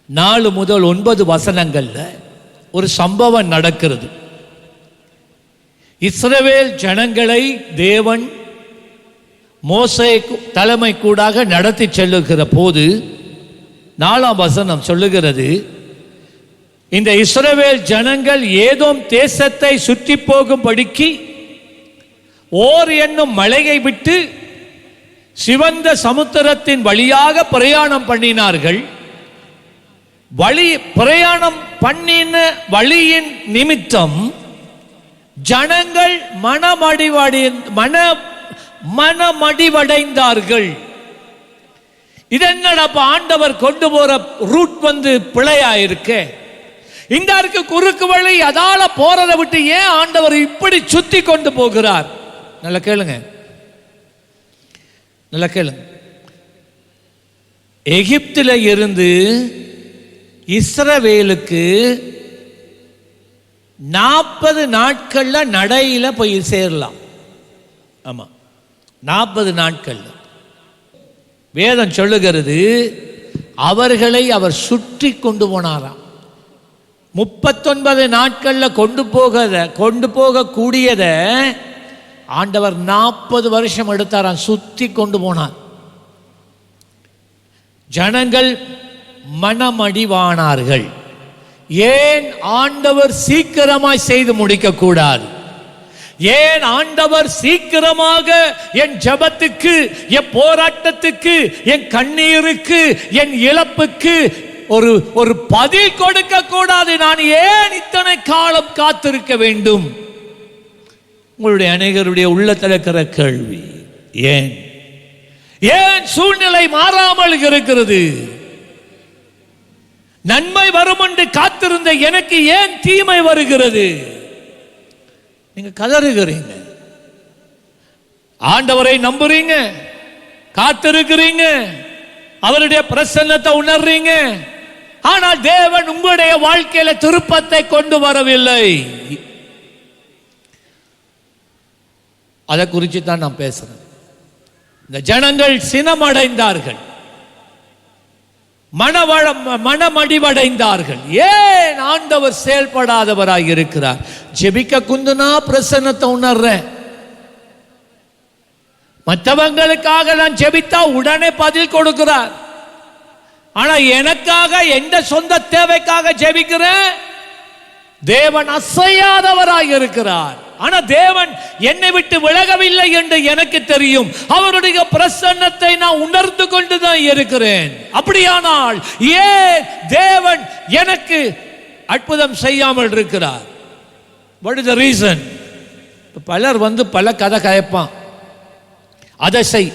4 முதல் 9 வசனங்கள்ல ஒரு சம்பவம் நடக்கிறது. இஸ்ரவேல் ஜனங்களை தேவன் மோசே தலைமை கூடாக நடத்தி செல்லுகிற போது 4ஆம் வசனம் சொல்லுகிறது, இந்த இஸ்ரவேல் ஜனங்கள் ஏதோம் தேசத்தை சுற்றி போகும்படிக்கு ஓர் என்னும் மலையை விட்டு சிவந்த சமுத்திரத்தின் வழியாக பிரயாணம் பண்ணினார்கள். பிரயாணம் பண்ணின வழியின் நிமித்தம் ஜனங்கள் மனமடிவடைந்தார்கள். இதென்னடா ஆண்டவர் கொண்டு போற ரூட் பிழையா இருக்கு, இந்த குறுக்கு வழி அதால போறதை விட்டு ஏன் ஆண்டவர் இப்படி சுத்தி கொண்டு போகிறார்? நல்லா கேளுங்க, நல்லா கேளுங்க. எகிப்தில் இருந்து இஸ்ரவேலுக்கு 40 நாட்கள்ல நடையில போய் சேரலாம். ஆமா, 40 நாட்கள். வேதம் சொல்லுகிறது அவர்களை அவர் சுற்றி கொண்டு போனாராம். 39 நாட்கள்ல கொண்டு போக கூடியத ஆண்டவர் 40 வருஷம் எடுத்தாராம், சுத்தி கொண்டு போனார். ஜனங்கள் மனமடிவானார்கள். ஏன் ஆண்டவர் சீக்கிரமாய் செய்து முடிக்க கூடாது? ஏன் ஆண்டவர் சீக்கிரமாக என் ஜெபத்துக்கு, என் போராட்டத்துக்கு, என் கண்ணீருக்கு, என் இழப்புக்கு ஒரு ஒரு பதில் கொடுக்க கூடாது. நான் ஏன் இத்தனை காலம் காத்திருக்க வேண்டும்? உங்களுடைய அநேகருடைய உள்ளத்தில் இருக்கிற கேள்வி, ஏன் ஏன் சூழ்நிலை மாறாமல் இருக்கிறது? நன்மை வரும் என்று காத்திருந்த எனக்கு ஏன் தீமை வருகிறது? நீங்க கதறுகிறீங்க, ஆண்டவரை நம்புறீங்க, காத்திருக்கிறீங்க, அவருடைய பிரசன்னத்தை உணர்றீங்க. ஆனால் தேவன் உங்களுடைய வாழ்க்கையில திருப்பத்தை கொண்டு வரவில்லை. அதை குறித்து தான் நான் பேசுறேன். இந்த ஜனங்கள் சினமடைந்தார்கள், மனமடிவடைந்தார்கள். ஏன் ஆண்டவர் செயல்படாதவராய் இருக்கிறார்? ஜெபிக்க குந்துனா பிரசன்னத்தை உணர்றேன், மற்றவங்களுக்காக நான் ஜெபித்தா உடனே பதில் கொடுக்கிறார். ஆனா எனக்காக, எந்த சொந்த தேவைக்காக ஜெபிக்கிறேன், தேவன் அசையாதவராய் இருக்கிறார். ஆனா தேவன் என்னை விட்டு விலகவில்லை என்று எனக்கு தெரியும். அவருடைய பிரசன்னத்தை நான் உணர்ந்து கொண்டுதான் இருக்கிறேன். அப்படியானால் ஏன் தேவன் எனக்கு அற்புதம் செய்யாமல் இருக்கிறார்? What is the reason? பலர் பல கதை கயப்பான். அதை செய்,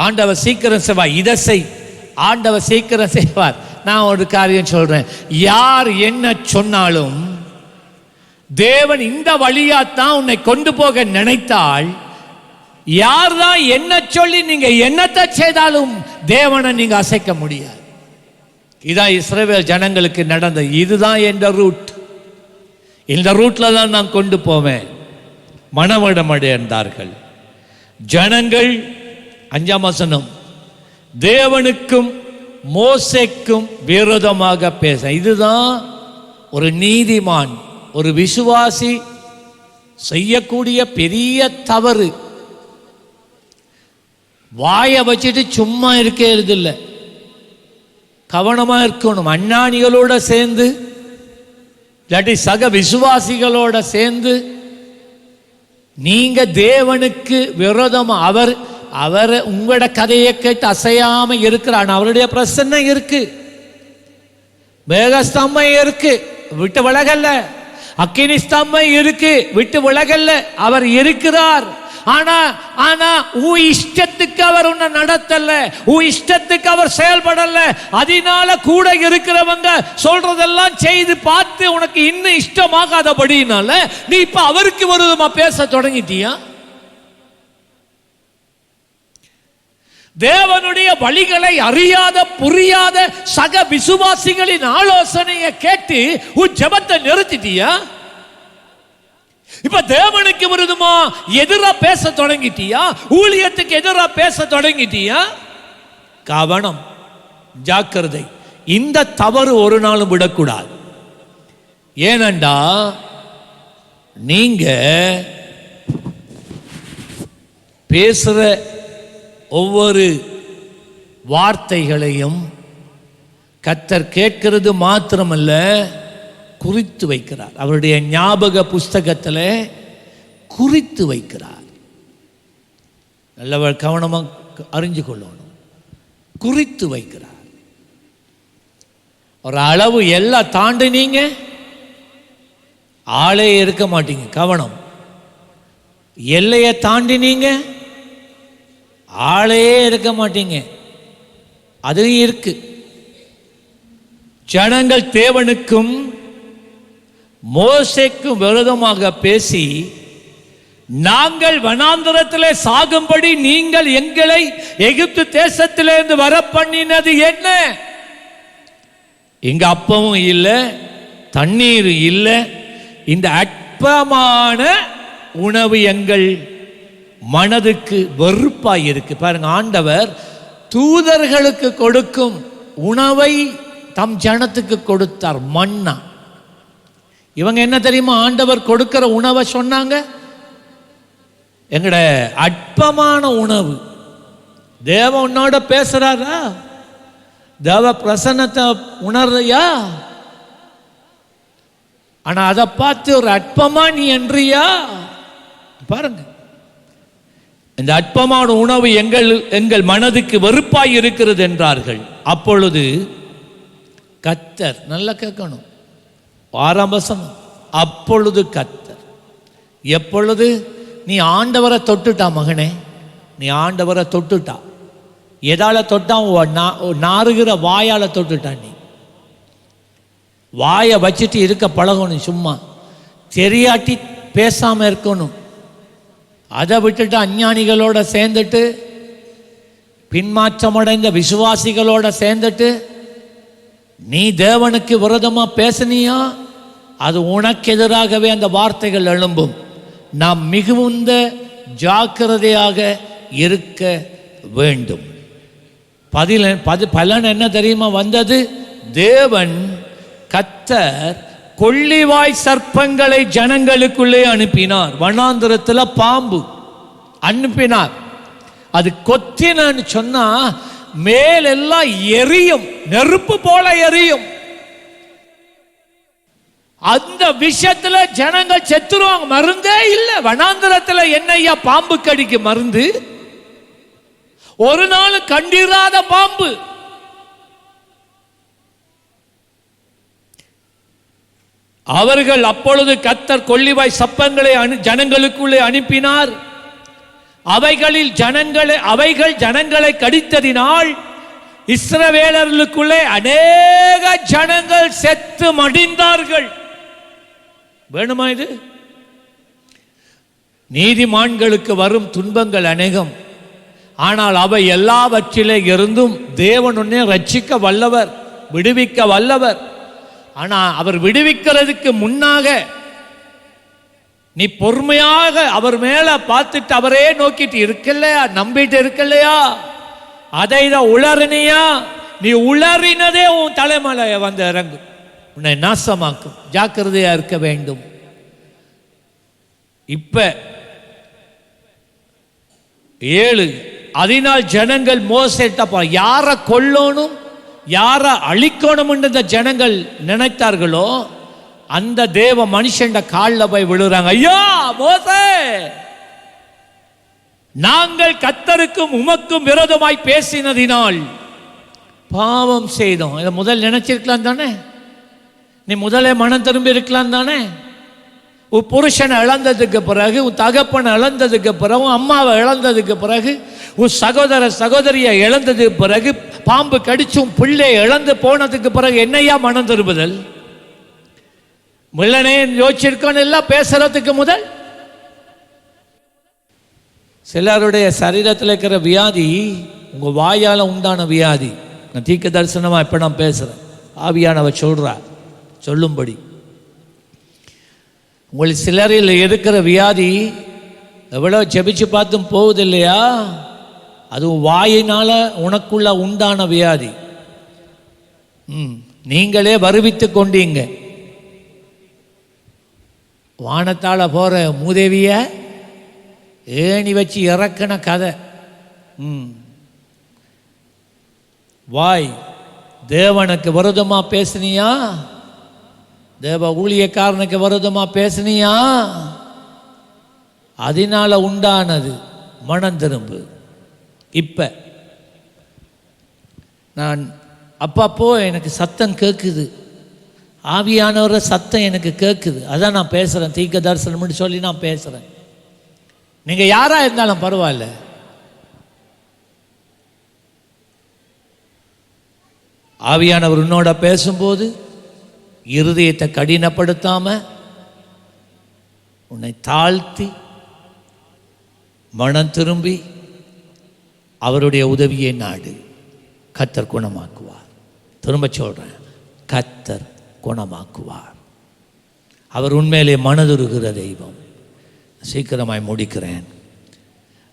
ஆண்டவர் சீக்கிரம் செய்வார். இதை செய், ஆண்டவர் சீக்கிரம் செய்வார். நான் ஒரு காரியம் சொல்றேன், யார் என்ன சொன்னாலும் தேவன் இந்த வழியாத்தான் உன்னை கொண்டு போக நினைத்தால், யார் தான் என்ன சொல்லி நீங்க என்னத்தை செய்தாலும் தேவனை நீங்க அசைக்க முடியாது. இதான் இஸ்ரவேல் ஜனங்களுக்கு நடந்த. இதுதான் என்ற ரூட், இந்த ரூட்ல தான் நான் கொண்டு போவேன். மனமடைந்தார்கள் ஜனங்கள். 5ஆம் வசனம், தேவனுக்கும் மோசேக்கும் விரோதமாக பேச. இதுதான் ஒரு நீதிமான், ஒரு விசுவாசி செய்யக்கூடிய பெரிய தவறு. வாயை வச்சுட்டு சும்மா இருக்கிறது இல்லை, கவனமா இருக்கணும். அஞ்ஞானிகளோட சேர்ந்து, இல்லாட்டி சக விசுவாசிகளோட சேர்ந்து நீங்க தேவனுக்கு விரோதமா, அவர் உங்களோட கதையை கேட்டு அசையாம இருக்கிறார். அவருடைய பிரசன்னை இருக்கு, மேகஸ்தம்பம் இருக்கு, விட்டு விலகல்ல. அக்கினி ஸ்தம்பம் இருக்கு, விட்டு விலகல்ல. அவர் இருக்கிறார். ஆனா உன் இஷ்டத்துக்கு அவர் உன்னை நடத்தல, உன் இஷ்டத்துக்கு அவர் செயல்படல. அதனால கூட இருக்கிறவங்க சொல்றதெல்லாம் செய்து பார்த்து உனக்கு இன்னும் இஷ்டமாகாதபடினால நீ இப்ப அவருக்கு விரோதமா பேச தொடங்கிட்டியா? தேவனுடைய வழிகளை அறியாத புரியாத சக விசுவாசிகளின் ஆலோசனையை கேட்டு உன் ஜெபத்தை நிறுத்திட்டியா? இப்ப தேவனுக்கு விரோதமா எதிரா பேச தொடங்கிட்டியா? ஊழியத்துக்கு எதிரா பேச தொடங்கிட்டியா? கவனம், ஜாக்கிரதை. இந்த தவறு ஒரு நாளும் விடக்கூடாது. ஏனண்டா நீங்க பேசுற ஒவ்வொரு வார்த்தைகளையும் கர்த்தர் கேட்கிறது மாத்திரமல்ல, குறித்து வைக்கிறார். அவருடைய ஞாபக புஸ்தகத்தில் குறித்து வைக்கிறார். நல்லவர் கவனமாக அறிஞ்சு கொள்ளணும். குறித்து வைக்கிறார். ஒரு அளவு எல்லாம் தாண்டினீங்க ஆளே இருக்க மாட்டீங்க. கவனம், எல்லையை தாண்டினீங்க ஆளே இருக்க மாட்டீங்க. அது இருக்கு. ஜனங்கள் தேவனுக்கும் மோசேக்கும் விரோதமாக பேசி, நாங்கள் வனாந்தரத்திலே சாகும்படி நீங்கள் எங்களை எகிப்து தேசத்திலிருந்து வர பண்ணினது என்ன? இங்க அப்பமும் இல்லை, தண்ணீர் இல்லை, இந்த அற்பமான உணவு எங்கள் மனதுக்கு வெறுப்பாய் இருக்கு. பாருங்க, ஆண்டவர் தூதர்களுக்கு கொடுக்கும் உணவை தம் ஜனத்துக்கு கொடுத்தார், மன்னா. இவங்க என்ன தெரியுமா ஆண்டவர் கொடுக்கிற உணவை சொன்னாங்க? எங்கட அற்பமான உணவு. தேவ உன்னோட பேசுறாரா? தேவ பிரசன்னத்தை உணர்றியா? ஆனா அதை பார்த்து ஒரு அற்பமா நீ என்றியா? பாருங்க, இந்த அற்பமான உணவு எங்கள் மனதுக்கு வெறுப்பாய் இருக்கிறது என்றார்கள். அப்பொழுது கர்த்தர், நல்லா கேட்கணும், ஆரம்பம். அப்பொழுது கர்த்தர், எப்பொழுது நீ ஆண்டவரை தொட்டுட்டா மகனே, நீ ஆண்டவரை தொட்டுட்டா. எதால தொட்டா? நாறுகிற வாயால தொட்டுட்டா. நீ வாயை வச்சுட்டு இருக்க பழகணும், சும்மா தெரியாட்டி பேசாமல் இருக்கணும். அதை விட்டுட்டு அஞ்ஞானிகளோட சேர்ந்துட்டு, பின்மாற்றமடைந்த விசுவாசிகளோட சேர்ந்துட்டு நீ தேவனுக்கு விரோதமாக பேசினியா, அது உனக்கு எதிராகவே அந்த வார்த்தைகள் எழும்பும். நாம் மிகுந்த ஜாக்கிரதையாக இருக்க வேண்டும். பலன் என்ன தெரியுமா வந்தது? தேவன் கர்த்தர் கொள்ளிவாய் சர்ப்பங்களை ஜனங்களுக்குள்ளே அனுப்பினார். வனாந்திரத்தில் பாம்பு அனுப்பினார். அது கொத்தினு சொன்னா மேலெல்லாம் எரியும், நெருப்பு போல எரியும். அந்த விஷயத்துல ஜனங்கள் செத்துருவாங்க. மருந்தே இல்லை. வனாந்திரத்தில் என்னையா பாம்பு கடிக்கு மருந்து? ஒரு நாள் கண்டிராத பாம்பு. அவர்கள் அப்பொழுது கர்த்தர் கொள்ளிவாய் சர்ப்பங்களை ஜனங்களுக்குள்ளே அனுப்பினார். அவைகள் ஜனங்களை கடித்ததினால் இஸ்ரவேலர்களுக்குள்ளே அநேக ஜனங்கள் செத்து மடிந்தார்கள். வேணுமா இது? நீதிமான்களுக்கு வரும் துன்பங்கள் அநேகம், ஆனால் அவை எல்லாவற்றிலே இருந்தும் தேவன் உன்னை ரட்சிக்க வல்லவர், விடுவிக்க வல்லவர். ஆனால் அவர் விடுவிக்கிறதுக்கு முன்னாக நீ பொறுமையாக அவர் மேல பார்த்துட்டு அவரே நோக்கிட்டு இருக்கலையா, நம்பிட்டு இருக்கலையா, அதை உளறினியா, நீ உளறினதே உன் தலைமலை வந்து இறங்கும், உன்னை நாசமாக்கும். ஜாக்கிரதையா இருக்க வேண்டும். இப்ப 7, அதனால் ஜனங்கள் மோசேட்ட யாரை கொல்லணும் யாரை அழிக்கணும் என்று ஜனங்கள் நினைத்தார்களோ அந்த தேவ மனுஷன் காலில் போய் விழுறாங்க. ஐயா மோசே, நாங்கள் கர்த்தருக்கும் உமக்கும் விரோதமாய் பேசினதினால் பாவம் செய்தோம். இதை முதல் நினைச்சிருக்கலாம் தானே? நீ முதலே மனம் திரும்பி இருக்கலாம் தானே? உன் புருஷனை இழந்ததுக்கு பிறகு, உன் தகப்பனை இழந்ததுக்கு பிறகு, உன் அம்மாவை இழந்ததுக்கு பிறகு, உன் சகோதரியை இழந்ததுக்கு பிறகு, பாம்பு கடிச்சு உன் பிள்ளை இழந்து போனதுக்கு பிறகு என்னையா மனம் திரும்புதல்? முள்ளனே யோசிச்சிருக்கோன்னு எல்லாம் பேசுறதுக்கு முதல். சிலருடைய சரீரத்தில் இருக்கிற வியாதி உங்க வாயால் உண்டான வியாதி. நான் தீர்க்க தரிசனமா இப்ப நான் பேசுறேன். ஆவியானவ சொல்லும்படி உங்களுக்கு சிலரில் இருக்கிற வியாதி எவ்வளோ ஜெபிச்சு பார்த்தும் போகுது இல்லையா? அது வாயினால உனக்குள்ள உண்டான வியாதி. நீங்களே வருவித்து கொண்டீங்க. வானத்தால போற மூதேவிய ஏணி வச்சு இறக்கின கதை. வாய் தேவனுக்கு விரோதமா பேசுனியா, தேவ ஊழியக்காரனுக்கு விரோதமா பேசுனியா, அதனால உண்டானது மனம் திரும்பு. இப்ப நான் அப்பப்போ எனக்கு சத்தம் கேட்குது, ஆவியானவர சத்தம் எனக்கு கேட்குது. அதான் நான் பேசுறேன். தீர்க்க தரிசனம் சொல்லி நான் பேசுறேன். நீங்க யாரா இருந்தாலும் பரவாயில்ல. ஆவியானவர் உன்னோட பேசும்போது இருதயத்தை கடினப்படுத்தாம உன்னை தாழ்த்தி மனம் திரும்பி அவருடைய உதவியை நாடு. கர்த்தர் குணமாக்குவார். திரும்ப சொல்றேன், கர்த்தர் குணமாக்குவார். அவர் உண்மையிலே மனதுருகிற தெய்வம். சீக்கிரமாய் முடிக்கிறேன்.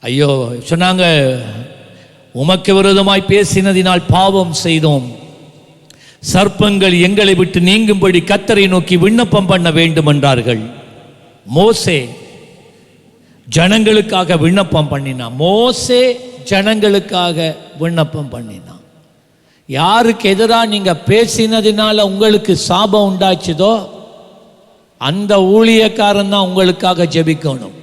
ஐயோ சொன்னாங்க, உமக்கு விரோதமாய் பேசினதினால் பாவம் செய்தோம், சர்ப்பங்கள் எங்களை விட்டு நீங்கும்படி கர்த்தரை நோக்கி விண்ணப்பம் பண்ண வேண்டும் என்றார்கள். மோசே ஜனங்களுக்காக விண்ணப்பம் பண்ணினான். மோசே ஜனங்களுக்காக விண்ணப்பம் பண்ணினான். யாருக்கு எதிராக நீங்க பேசினதினால உங்களுக்கு சாபம் உண்டாச்சுதோ அந்த ஊழியக்காரன் தான் உங்களுக்காக ஜெபிக்கணும்.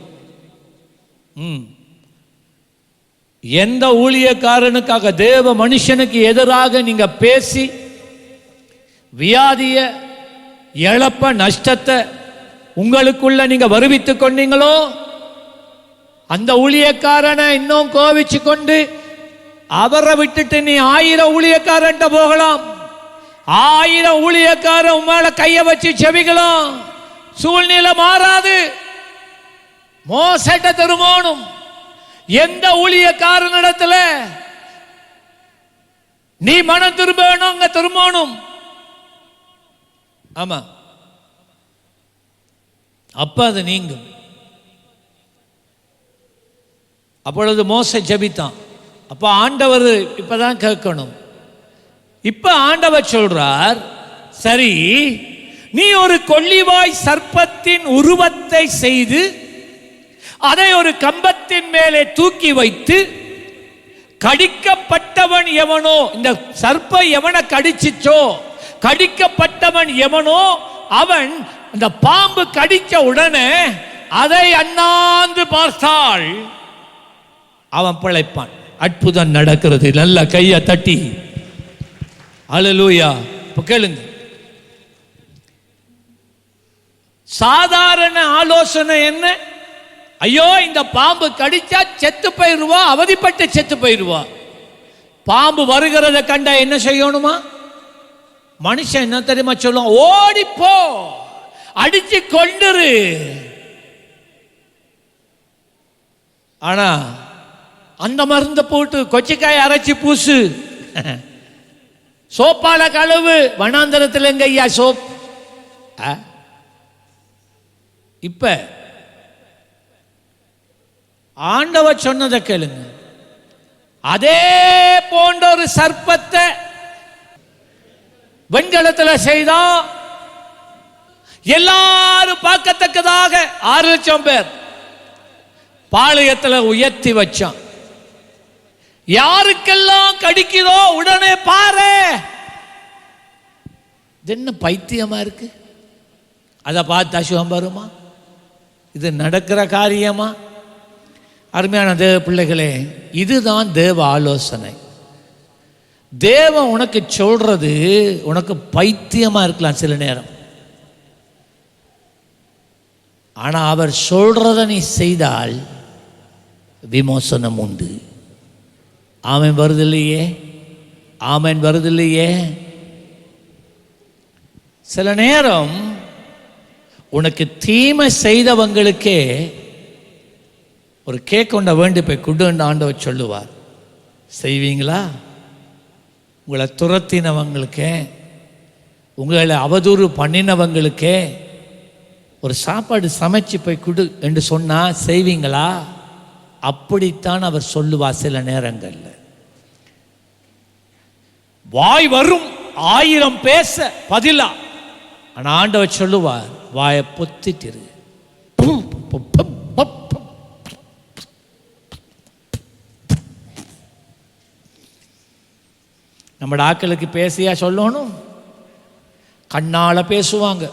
எந்த ஊழியக்காரனுக்காக தேவ மனுஷனுக்கு எதிராக நீங்க பேசி வியாதிய, இழப்ப, நஷ்டத்தை உங்களுக்குள்ள நீங்க வருவித்துக் கொண்டீங்களோ, அந்த ஊழியக்காரனை இன்னும் கோவிச்சு கொண்டு அவரை விட்டுட்டு நீ 1000 ஊழியக்காரன்ட்ட போகலாம். 1000 ஊழியக்காரன் மேல கைய வச்சு செவிக்கலாம், சூழ்நிலை மாறாது. மோசட்ட திருமோனும் எந்த ஊழியக்காரனிடத்துல நீ மனம் திரும்பணும், அங்க திரும்பணும். ஆமா, அப்ப அது நீங்கும். அப்பொழுது மோசே ஜெபித்தான். அப்ப ஆண்டவர் இப்பதான் கேட்கணும். இப்ப ஆண்டவர் சொல்றார், சரி, நீ ஒரு கொள்ளிவாய் சர்ப்பத்தின் உருவத்தை செய்து அதை ஒரு கம்பத்தின் மேலே தூக்கி வைத்து, கடிக்கப்பட்டவன் எவனோ, இந்த சர்ப்பம் எவனை கடிச்சிச்சோ, கடிக்கப்பட்டவன் எவனோ அவன் அந்த பாம்பு கடிச்ச உடனே அதை அண்ணாந்து பார்த்தால் அவன் பிழைப்பான். அற்புதம் நடக்கிறது. நல்ல கைய தட்டி அல்லேலூயா. இப்ப கேளுங்க, சாதாரண ஆலோசனை என்ன? ஐயோ, இந்த பாம்பு கடிச்சா செத்து போயிருவா, அவதிப்பட்டு செத்து போயிருவா. பாம்பு வருகிறத கண்டா என்ன செய்யணுமா? மனுஷன் என்ன தெரியுமா சொல்லுவான்? ஓடிப்போ, அடிச்சு கொண்டுரு. ஆனா அந்த மருந்த போட்டு கொச்சிக்காய் அரைச்சி பூசு, சோப்பால கழுவு, வனாந்தரத்தில் எங்க ஐயா சோப்? இப்ப ஆண்டவர் சொன்னதை கேளுங்க. அதே போன்ற ஒரு சர்ப்பத்தை வெண்கலத்தில் செய்தா எல்லாரும் பார்க்கத்தக்கதாக 6,00,000 பேர் பாளையத்தில் உயர்த்தி வச்சான். யாருக்கெல்லாம் கடிக்குதோ உடனே பாரு. இது என்ன பைத்தியமா இருக்கு? அதை பார்த்து அசுகம் வருமா? இது நடக்கிற காரியமா? அருமையான தேவ பிள்ளைகளே, இதுதான் தேவ ஆலோசனை. தேவன் உனக்கு சொல்றது உனக்கு பைத்தியமா இருக்கலாம் சில நேரம். ஆனா அவர் சொல்றத நீ செய்தால் விமோசனம் உண்டு. ஆமென் வருதில்லையே? ஆமென் வருதில்லையே? சில நேரம் உனக்கு தீமை செய்தவங்களுக்கே ஒரு கேக் கொண்ட வேண்டி போய் குடுன்னு ஆண்டவர் சொல்லுவார். செய்வீங்களா? உங்களை துரத்தினவங்களுக்கே, உங்களை அவதூறு பண்ணினவங்களுக்கே ஒரு சாப்பாடு சமைச்சு போய் குடு என்று சொன்னா செய்வீங்களா? அப்படித்தான் அவர் சொல்லுவார். சில நேரங்கள்ல வாய் வரும் 1000 பேச பதிலா, ஆனா ஆண்டவர் சொல்லுவார், வாயை பொத்திட்டிரு. நம்ம ஆட்களுக்கு பேசியா சொல்லணும்? கண்ணால பேசுவாங்க,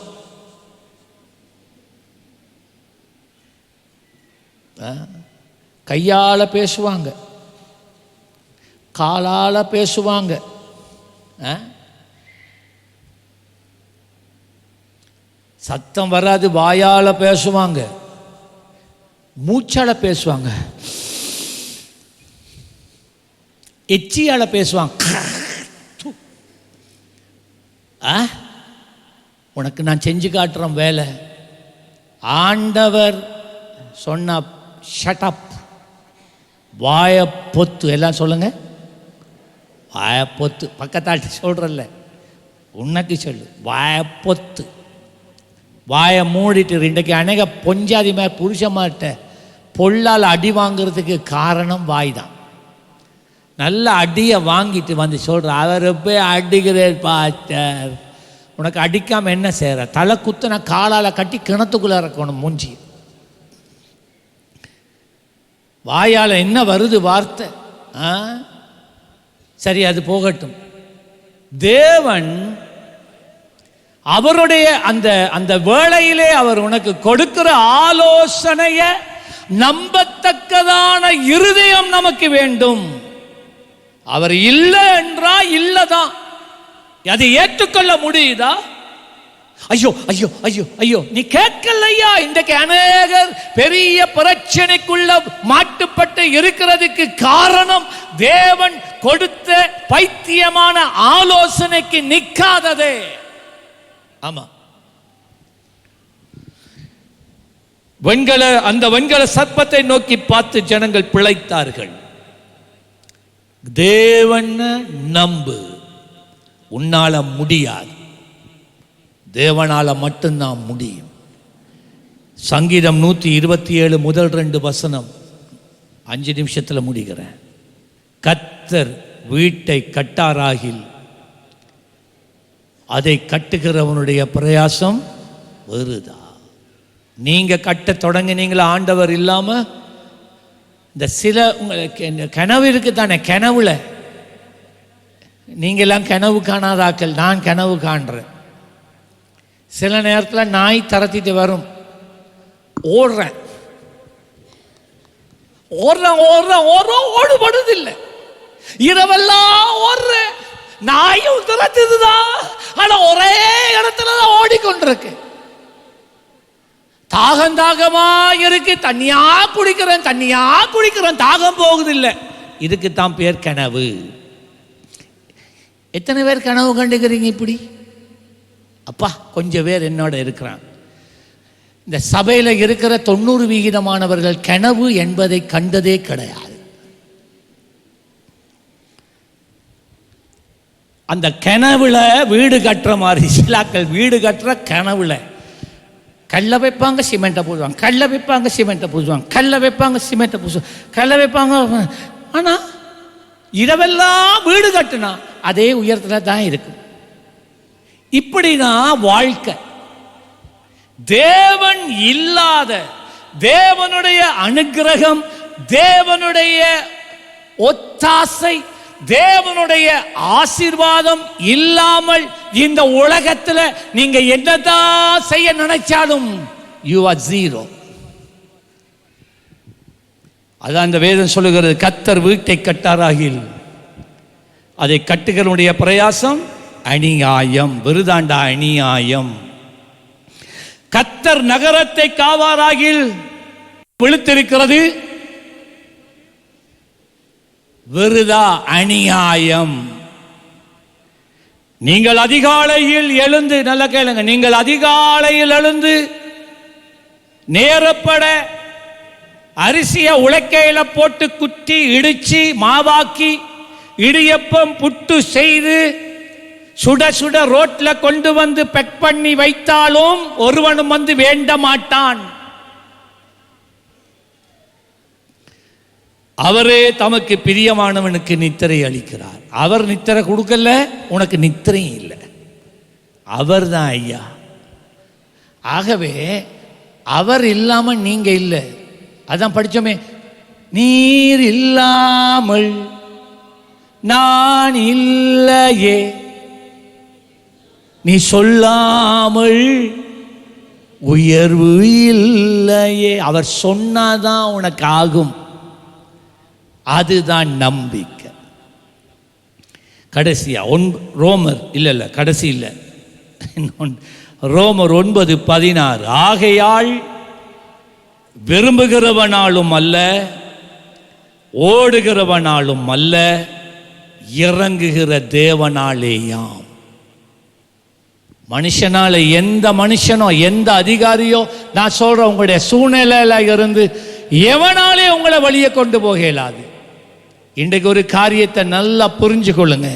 கையால பேசுவாங்க, காலால பேசுவாங்க, சத்தம் வராது வாயால பேசுவாங்க, மூச்சால பேசுவாங்க, எச்சியால பேசுவாங்க. உனக்கு நான் செஞ்சு காட்டுறேன் வேலை. ஆண்டவர் சொன்ன ஷட் அப், வாய பொத்து. எல்லாம் சொல்லுங்க, வாய பொத்து. பக்கத்தாட்டி சொல்றல்ல, உனக்கு சொல்லு, வாய பொத்து. வாயை மூடிட்டு. இன்றைக்கு அநேக பொஞ்சாதி மாதிரி புருஷமாட்ட பொல்லால் அடி வாங்கிறதுக்கு காரணம் வாய் தான். நல்ல அடியை வாங்கிட்டு வந்து சொல்கிற, அவரை போய் அடிக்கிறேன் பாஸ்டர். உனக்கு அடிக்காமல் என்ன செய்கிற? தலை குத்துன காலால் கட்டி கிணத்துக்குள்ளே இருக்கணும் மூஞ்சி. வாயால் என்ன வருது வார்த்தை? சரி, அது போகட்டும். தேவன் அவருடைய அந்த அந்த வேளையிலே அவர் உனக்கு கொடுக்கிற ஆலோசனைய நம்பத்தக்கதான இருதயம் நமக்கு வேண்டும். அவர் இல்லை என்றா இல்லதான். அதை ஏற்றுக்கொள்ள முடியுதா? ஐயோ ஐயோ ஐயோ ஐயோ, நீ கேட்கலையா? இன்றைக்கு அநேகர் பெரிய பிரச்சனைக்குள்ள மாட்டுப்பட்டு இருக்கிறதுக்கு காரணம் தேவன் கொடுத்த பைத்தியமான ஆலோசனைக்கு நிற்காததே. ஆமா, அந்த வெண்கல சர்ப்பத்தை நோக்கி பார்த்து ஜனங்கள் பிழைத்தார்கள். தேவன் நம்பு, உன்னால முடியாது, தேவனால மட்டும்தான் முடியும். சங்கீதம் 127 முதல் 2 வசனம், 5 நிமிஷத்தில் முடிகிறேன். கர்த்தர் வீட்டை கட்டாராகில் அதை கட்டுகிறவனுடைய பிரயாசம் வருதா. நீங்க கட்ட தொடங்கினீங்களா ஆண்டவர் இல்லாம? இந்த சில உங்களுக்கு கனவு இருக்கு தானே, கனவுல நீங்கெல்லாம் கனவு காணாதாக்கள், நான் கனவு காண்றேன். சில நேரத்தில் நாய் தரத்திட்டு வரும், ஓடுறேன் ஓடுறேன் ஓடுறேன் ஓடுறோம், ஓடுபடுது இல்லை, இரவெல்லாம் ஓடுறேன், நாயும் துரத்துதுதான், ஆனா ஒரே இடத்துலதான் ஓடிக்கொண்டிருக்கு. தாகம் தாகமா இருக்கு, தண்ணியா குடிக்கிறேன், தாகம் போகுது இல்லை. இதுக்கு தான் பேர் கனவு. எத்தனை பேர் கனவு கண்டுக்கிறீங்க இப்படி? அப்பா, கொஞ்சம் பேர் என்னோட இருக்கிறான். இந்த சபையில் இருக்கிற 90% கனவு என்பதை கண்டதே கிடையாது. அந்த கனவுல வீடு கட்டுற மாதிரி சிலாக்கள் வீடு கட்டுற கனவுல கல்ல வைப்பாங்க, சிமெண்ட்டை பூசுவாங்க, கல்ல வைப்பாங்க, சிமெண்ட்டை பூசுவாங்க, கல்ல வைப்பாங்க, சிமெண்ட்டை பூசுவாங்க, கல்ல வைப்பாங்க. ஆனால் இரவெல்லாம் வீடு கட்டுனா அதே உயரத்தில் தான் இருக்கும். இப்படிதான் வாழ்க்கை. தேவன் இல்லாத, தேவனுடைய அனுக்கிரகம், தேவனுடைய ஒத்தாசை, தேவனுடைய ஆசீர்வாதம் இல்லாமல் இந்த உலகத்தில் நீங்க என்னதான் செய்ய நினைச்சாலும் யூ ஆர் ஜீரோ. அதான் அந்த வேதம் சொல்லுகிறது, கர்த்தர் வீட்டை கட்டாராகில் அதை கட்டுகிறவனுடைய பிரயாசம் அநியாயம், விருதாண்டா அநியாயம். கர்த்தர் நகரத்தை காவாராகில் விழுத்திருக்கிறது விருதா அநியாயம். நீங்கள் அதிகாலையில் எழுந்து, நல்லா கேளுங்க, நீங்கள் அதிகாலையில் எழுந்து நேரப்பட அரிசியை உலக்கையில போட்டு குத்தி இடிச்சு மாவாக்கி இடியப்பம் புட்டு செய்து சுட சுட ரோட்ல கொண்டு வந்து பெக் பண்ணி வைத்தாலும் ஒருவனும் வந்து வேண்ட மாட்டான். அவரே தமக்கு பிரியமானவனுக்கு நித்திரை அளிக்கிறார். அவர் நித்திரை கொடுக்கல, உனக்கு நித்திரையும் இல்லை, அவர் தான் ஐயா. ஆகவே அவர் இல்லாம நீங்க இல்லை. அதான் படிச்சோமே, நீர் இல்லாமல் நான் இல்லையே, நீ சொல்லாமல் உயர்வு இல்லையே. அவர் சொன்னாதான் உனக்கு ஆகும். அதுதான் நம்பிக்கை. கடைசியா ரோமர் இல்ல கடைசி இல்லை, ரோமர் 9:16, ஆகையால் விரும்புகிறவனாலும் அல்ல, ஓடுகிறவனாலும் அல்ல, இறங்குகிற தேவனாலேயாம். மனுஷனால, எந்த மனுஷனோ எந்த அதிகாரியோ, நான் சொல்றேன், உங்களுடைய சூழ்நிலையில இருந்து எவனாலே உங்களை வழியை கொண்டு போக இயலாது. இன்றைக்கு ஒரு காரியத்தை நல்லா புரிஞ்சு கொள்ளுங்க.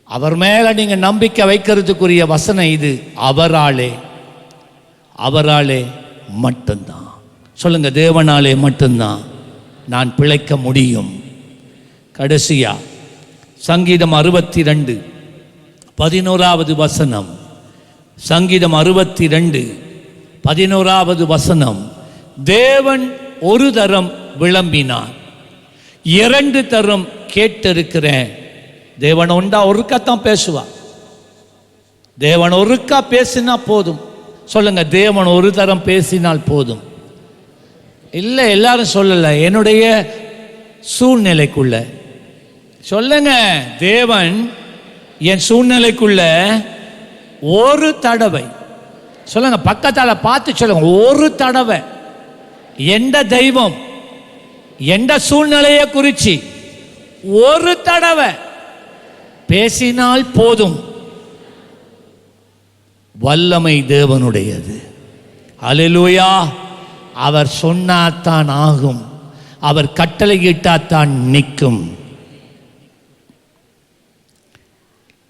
அவர் மேல நீங்க நம்பிக்கை வைக்கிறதுக்குரிய வசனம் இது, அவராலே மட்டும்தான். சொல்லுங்க, தேவனாலே மட்டும்தான் நான் பிழைக்க முடியும். கடைசியா சங்கீதம் 62:11 வசனம். சங்கீதம் 62:11 வசனம். தேவன் ஒரு தரம் விளம்பினார், 2 தரம் கேட்டிருக்கிறேன். தேவன் ஒன்றா ஒருக்கத்தான் பேசுவா. தேவன் ஒருக்கா பேசினா போதும். சொல்லுங்க, தேவன் ஒரு தரம் பேசினால் போதும். இல்லை, எல்லாரும் சொல்லல, என்னுடைய சூழ்நிலைக்குள்ள சொல்லுங்க. தேவன் என் சூழ்நிலைக்குள்ள ஒரு தடவை சொல்லுங்க, பக்கத்தால பார்த்து சொல்லுங்க, ஒரு தடவை எந்த தெய்வம் எந்த சூழ்நிலையை குறிச்சு ஒரு தடவை பேசினால் போதும். வல்லமை தேவனுடையது. அல்லேலூயா. அவர் சொன்னாத்தான் ஆகும், அவர் கட்டளையிட்டாத்தான் நிற்கும்.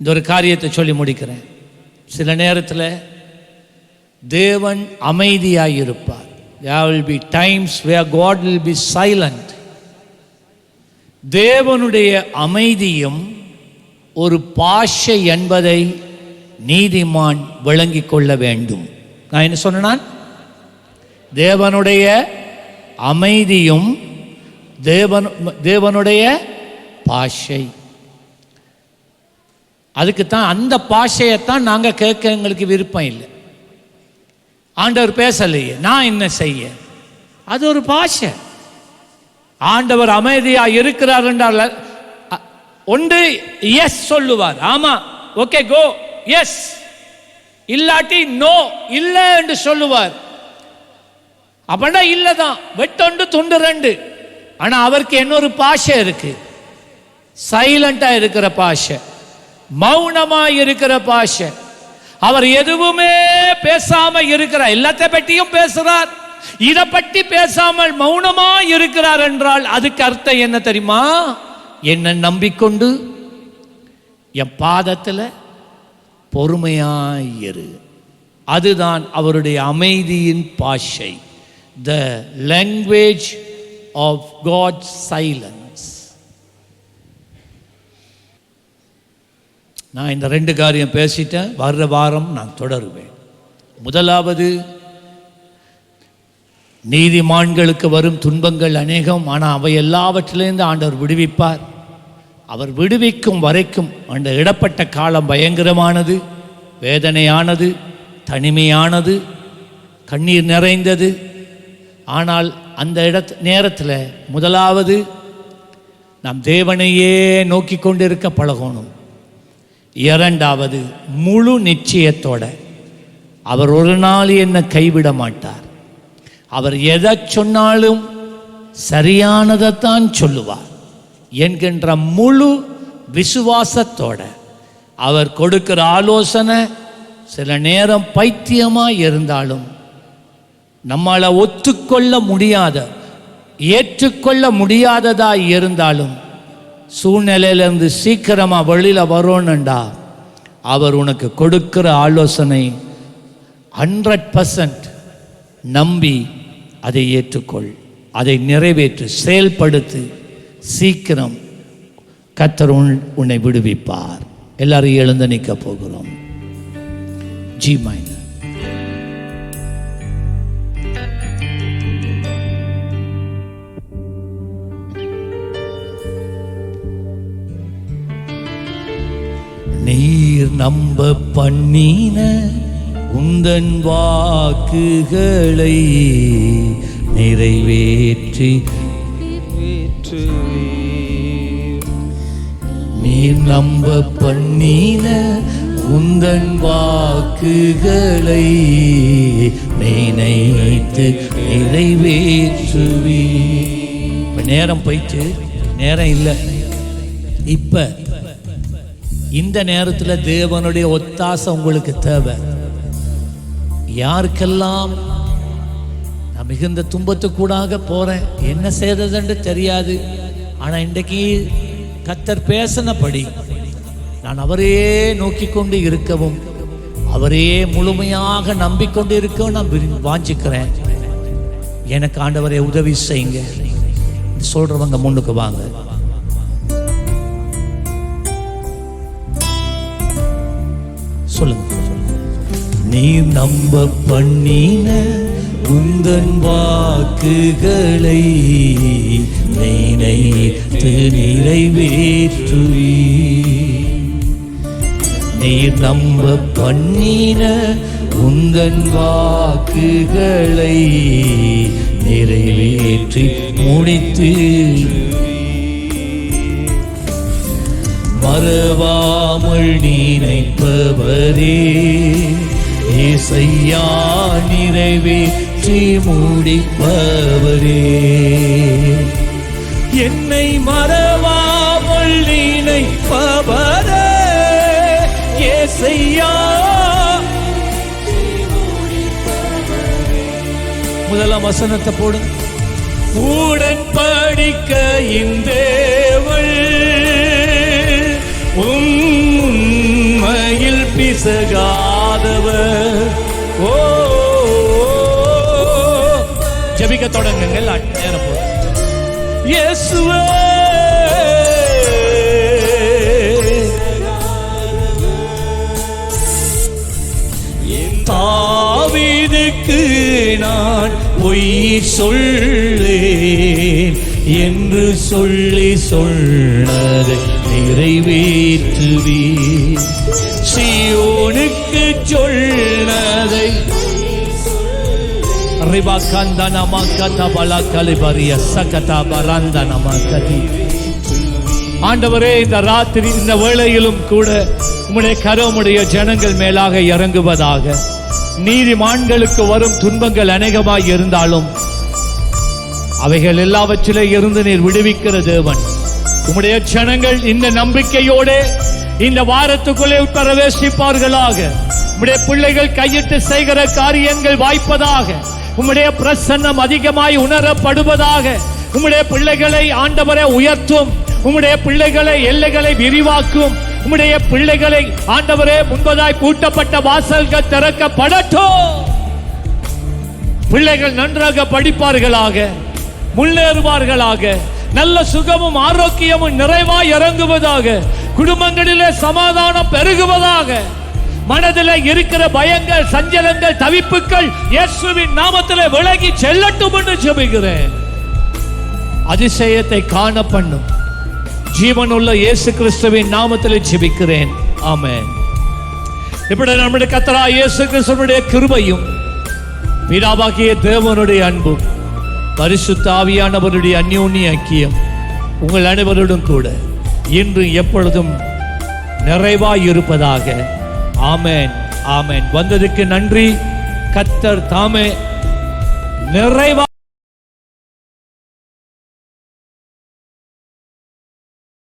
இந்த ஒரு காரியத்தை சொல்லி முடிக்கிறேன். சில நேரத்தில் தேவன் அமைதியாக இருப்பார். There will be times where God will be silent. தேவனுடைய அமைதியும் ஒரு பாஷை என்பதை நீதிமான் விளங்கிக் கொள்ள வேண்டும். நான் என்ன சொன்னேன்? தேவனுடைய அமைதியும் தேவனுடைய பாஷை. அதுக்குத்தான் அந்த பாஷையைத்தான் நாங்கள் கேட்க எங்களுக்கு விருப்பம் இல்லை. ஆண்டவர் பேசலையே, நான் என்ன செய்ய? அது ஒரு பாஷை. ஆண்டவர் அமைதியா இருக்கிறார் என்றால் ஒன்று எஸ் சொல்லுவார், ஆமா ஓகே கோ எஸ், இல்லாட்டி நோ இல்லை என்று சொல்லுவார். அப்படின்னா இல்லதான், வெட்டொண்டு துண்டு ரெண்டு. ஆனா அவருக்கு இன்னொரு பாஷை இருக்கு, சைலண்டா இருக்கிற பாஷை, மௌனமா இருக்கிற பாஷை. அவர் எதுவுமே பேசாம இருக்கிறார், எல்லாத்தை பற்றியும் பேசுறார், இதை பற்றி பேசாமல் மௌனமா இருக்கிறார் என்றால் அதுக்கு அர்த்தம் என்ன தெரியுமா? என்ன நம்பிக்கொண்டு என் பாதத்தில் பொறுமையாயிரு. அதுதான் அவருடைய அமைதியின் பாஷை. The language of God's silence. நான் இந்த ரெண்டு காரியம் பேசிட்டேன். வர்ற வாரம் நான் தொடருவேன். முதலாவது, நீதிமான்களுக்கு வரும் துன்பங்கள் அநேகம், ஆனால் அவை எல்லாவற்றிலிருந்து ஆண்டவர் விடுவிப்பார். அவர் விடுவிக்கும் வரைக்கும் அந்த இடப்பட்ட காலம் பயங்கரமானது, வேதனையானது, தனிமையானது, கண்ணீர் நிறைந்தது. ஆனால் அந்த நேரத்தில் முதலாவது நாம் தேவனையே நோக்கி கொண்டிருக்க பழகணும். இரண்டாவது, முழு நிச்சயத்தோட அவர் ஒரு நாள் என்னை கைவிட மாட்டார். அவர் எதை சொன்னாலும் சரியானதைத்தான் சொல்லுவார் என்கின்ற முழு விசுவாசத்தோட அவர் கொடுக்கிற ஆலோசனை சில நேரம் பைத்தியமாக இருந்தாலும், நம்மளை ஒத்துக்கொள்ள முடியாத, ஏற்றுக்கொள்ள முடியாததாக இருந்தாலும், சூழ்நிலையிலிருந்து சீக்கிரமாக வெளியில் வரணுண்டா அவர் உனக்கு கொடுக்கிற ஆலோசனை 100% நம்பி அதை ஏற்றுக்கொள், அதை நிறைவேற்று, செயல்படுத்து. சீக்கிரம் கர்த்தர் உன்னை விடுவிப்பார். எல்லாரும் எழுந்து நிற்க போகிறோம். G minor. நீர் நம்ப பண்ணின உந்தன் வாக்குகளை நிறைவேற்றி நீர் நம்ப பண்ணின உந்தன் வாக்குகளை நினைத்து நிறைவேற்றுவி. நேரம் போயிட்டு, நேரம் இல்லை. இப்ப இந்த நேரத்தில் தேவனுடைய ஒத்தாசை உங்களுக்கு தேவை. யாருக்கெல்லாம் நான் மிகுந்த துன்பத்துக்கூடாக போறேன், என்ன செய்ததுன்னு தெரியாது, ஆனா இன்றைக்கு கர்த்தர் பேசினபடி நான் அவரையே நோக்கி கொண்டு இருக்கவும், அவரையே முழுமையாக நம்பிக்கொண்டு இருக்கவும் நான் வாஞ்சிக்கிறேன். எனக்கு ஆண்டவரை உதவி செய்யுங்க சொல்றவங்க முன்னுக்கு வாங்க. சொல்லுங்க. நீ நம்ப பண்ணின உந்தன் வாக்குகளை நினைத்து நிறைவேற்றுவி. நீ நம்ப பண்ணின உந்தன் வாக்குகளை நிறைவேற்றி முடித்து மறவாமல் நினைப்பவரே ஏசையா நிறைவேற்றி முடிப்பவரே என்னை மறவாமல் நினைப்பவரே ஏசையா. முதலாம் வசனத்தை போடுங்க. உடன்படிக்கையின் தேவன் உண்மையில் பிசகாதவர். ஓ ஜெபிக்க தொடங்குங்கள். நேரம் போதும். இயேசுவே தாவீதுக்கு நான் பொய் சொல்லேன் என்று சொல்லி சொன்னதை நிறைவேற்றுவீர். சீயோனுக்கு சொன்னதை ஆண்டவரே, இந்த ராத்திரி இந்த வேளையிலும் கூட உம்முடைய கரமுடைய ஜனங்கள் மேலாக இறங்குவதாக. நீதிமான்களுக்கு வரும் துன்பங்கள் அநேகமாய் இருந்தாலும் அவைகள் எல்லாவற்றிலே இருந்து நீர் விடுவிக்கிற தேவன். உம்முடைய ஜனங்கள் இந்த நம்பிக்கையோடு இந்த வாரத்துக்குள்ளே பிரவேசிப்பார்களாக. உம்முடைய பிள்ளைகள் கையிட்டு செய்கிற காரியங்கள் வாய்ப்பதாக. உம்முடைய பிரசன்னம் அதிகமாய் உணரப்படுவதாக. உம்முடைய பிள்ளைகளை ஆண்டவரை உயர்த்தும். உம்முடைய பிள்ளைகளை எல்லைகளை விரிவாக்கும். உம்முடைய பிள்ளைகளை ஆண்டவரே முன்பதாய் பூட்டப்பட்ட வாசல்கள் திறக்கப்படட்டும். பிள்ளைகள் நன்றாக படிப்பார்களாக, முன்னேறுவார்களாக, நல்ல சுகமும் ஆரோக்கியமும் நிறைவாய் இறங்குவதாக. குடும்பங்களிலே சமாதானம் பெருகுவதாக. மனதிலே இருக்கிற பயங்கள், சஞ்சலங்கள், தவிப்புகள் இயேசுவின் நாமத்திலே விலகி செல்லட்டும் என்று ஜெபிக்கிறேன். அதிசயத்தை காண பண்ணும் ஜீவனுள்ள இயேசு கிறிஸ்துவின் நாமத்திலே ஜெபிக்கிறேன். ஆமென். இப்படி நம்முடைய கர்த்தராகிய இயேசு கிறிஸ்துவினுடைய கிருபையும் பிதாவாகிய தேவனுடைய அன்பும் பரிசுத்த ஆவியானவருடைய அந்யோன்ய ஐக்கியம் உங்கள் அனைவருடன் கூட இன்று எப்பொழுதும் நிறைவாய் இருப்பதாக. ஆமென், ஆமென். வந்ததுக்கு நன்றி. கர்த்தர் தாமே நிறைவாய்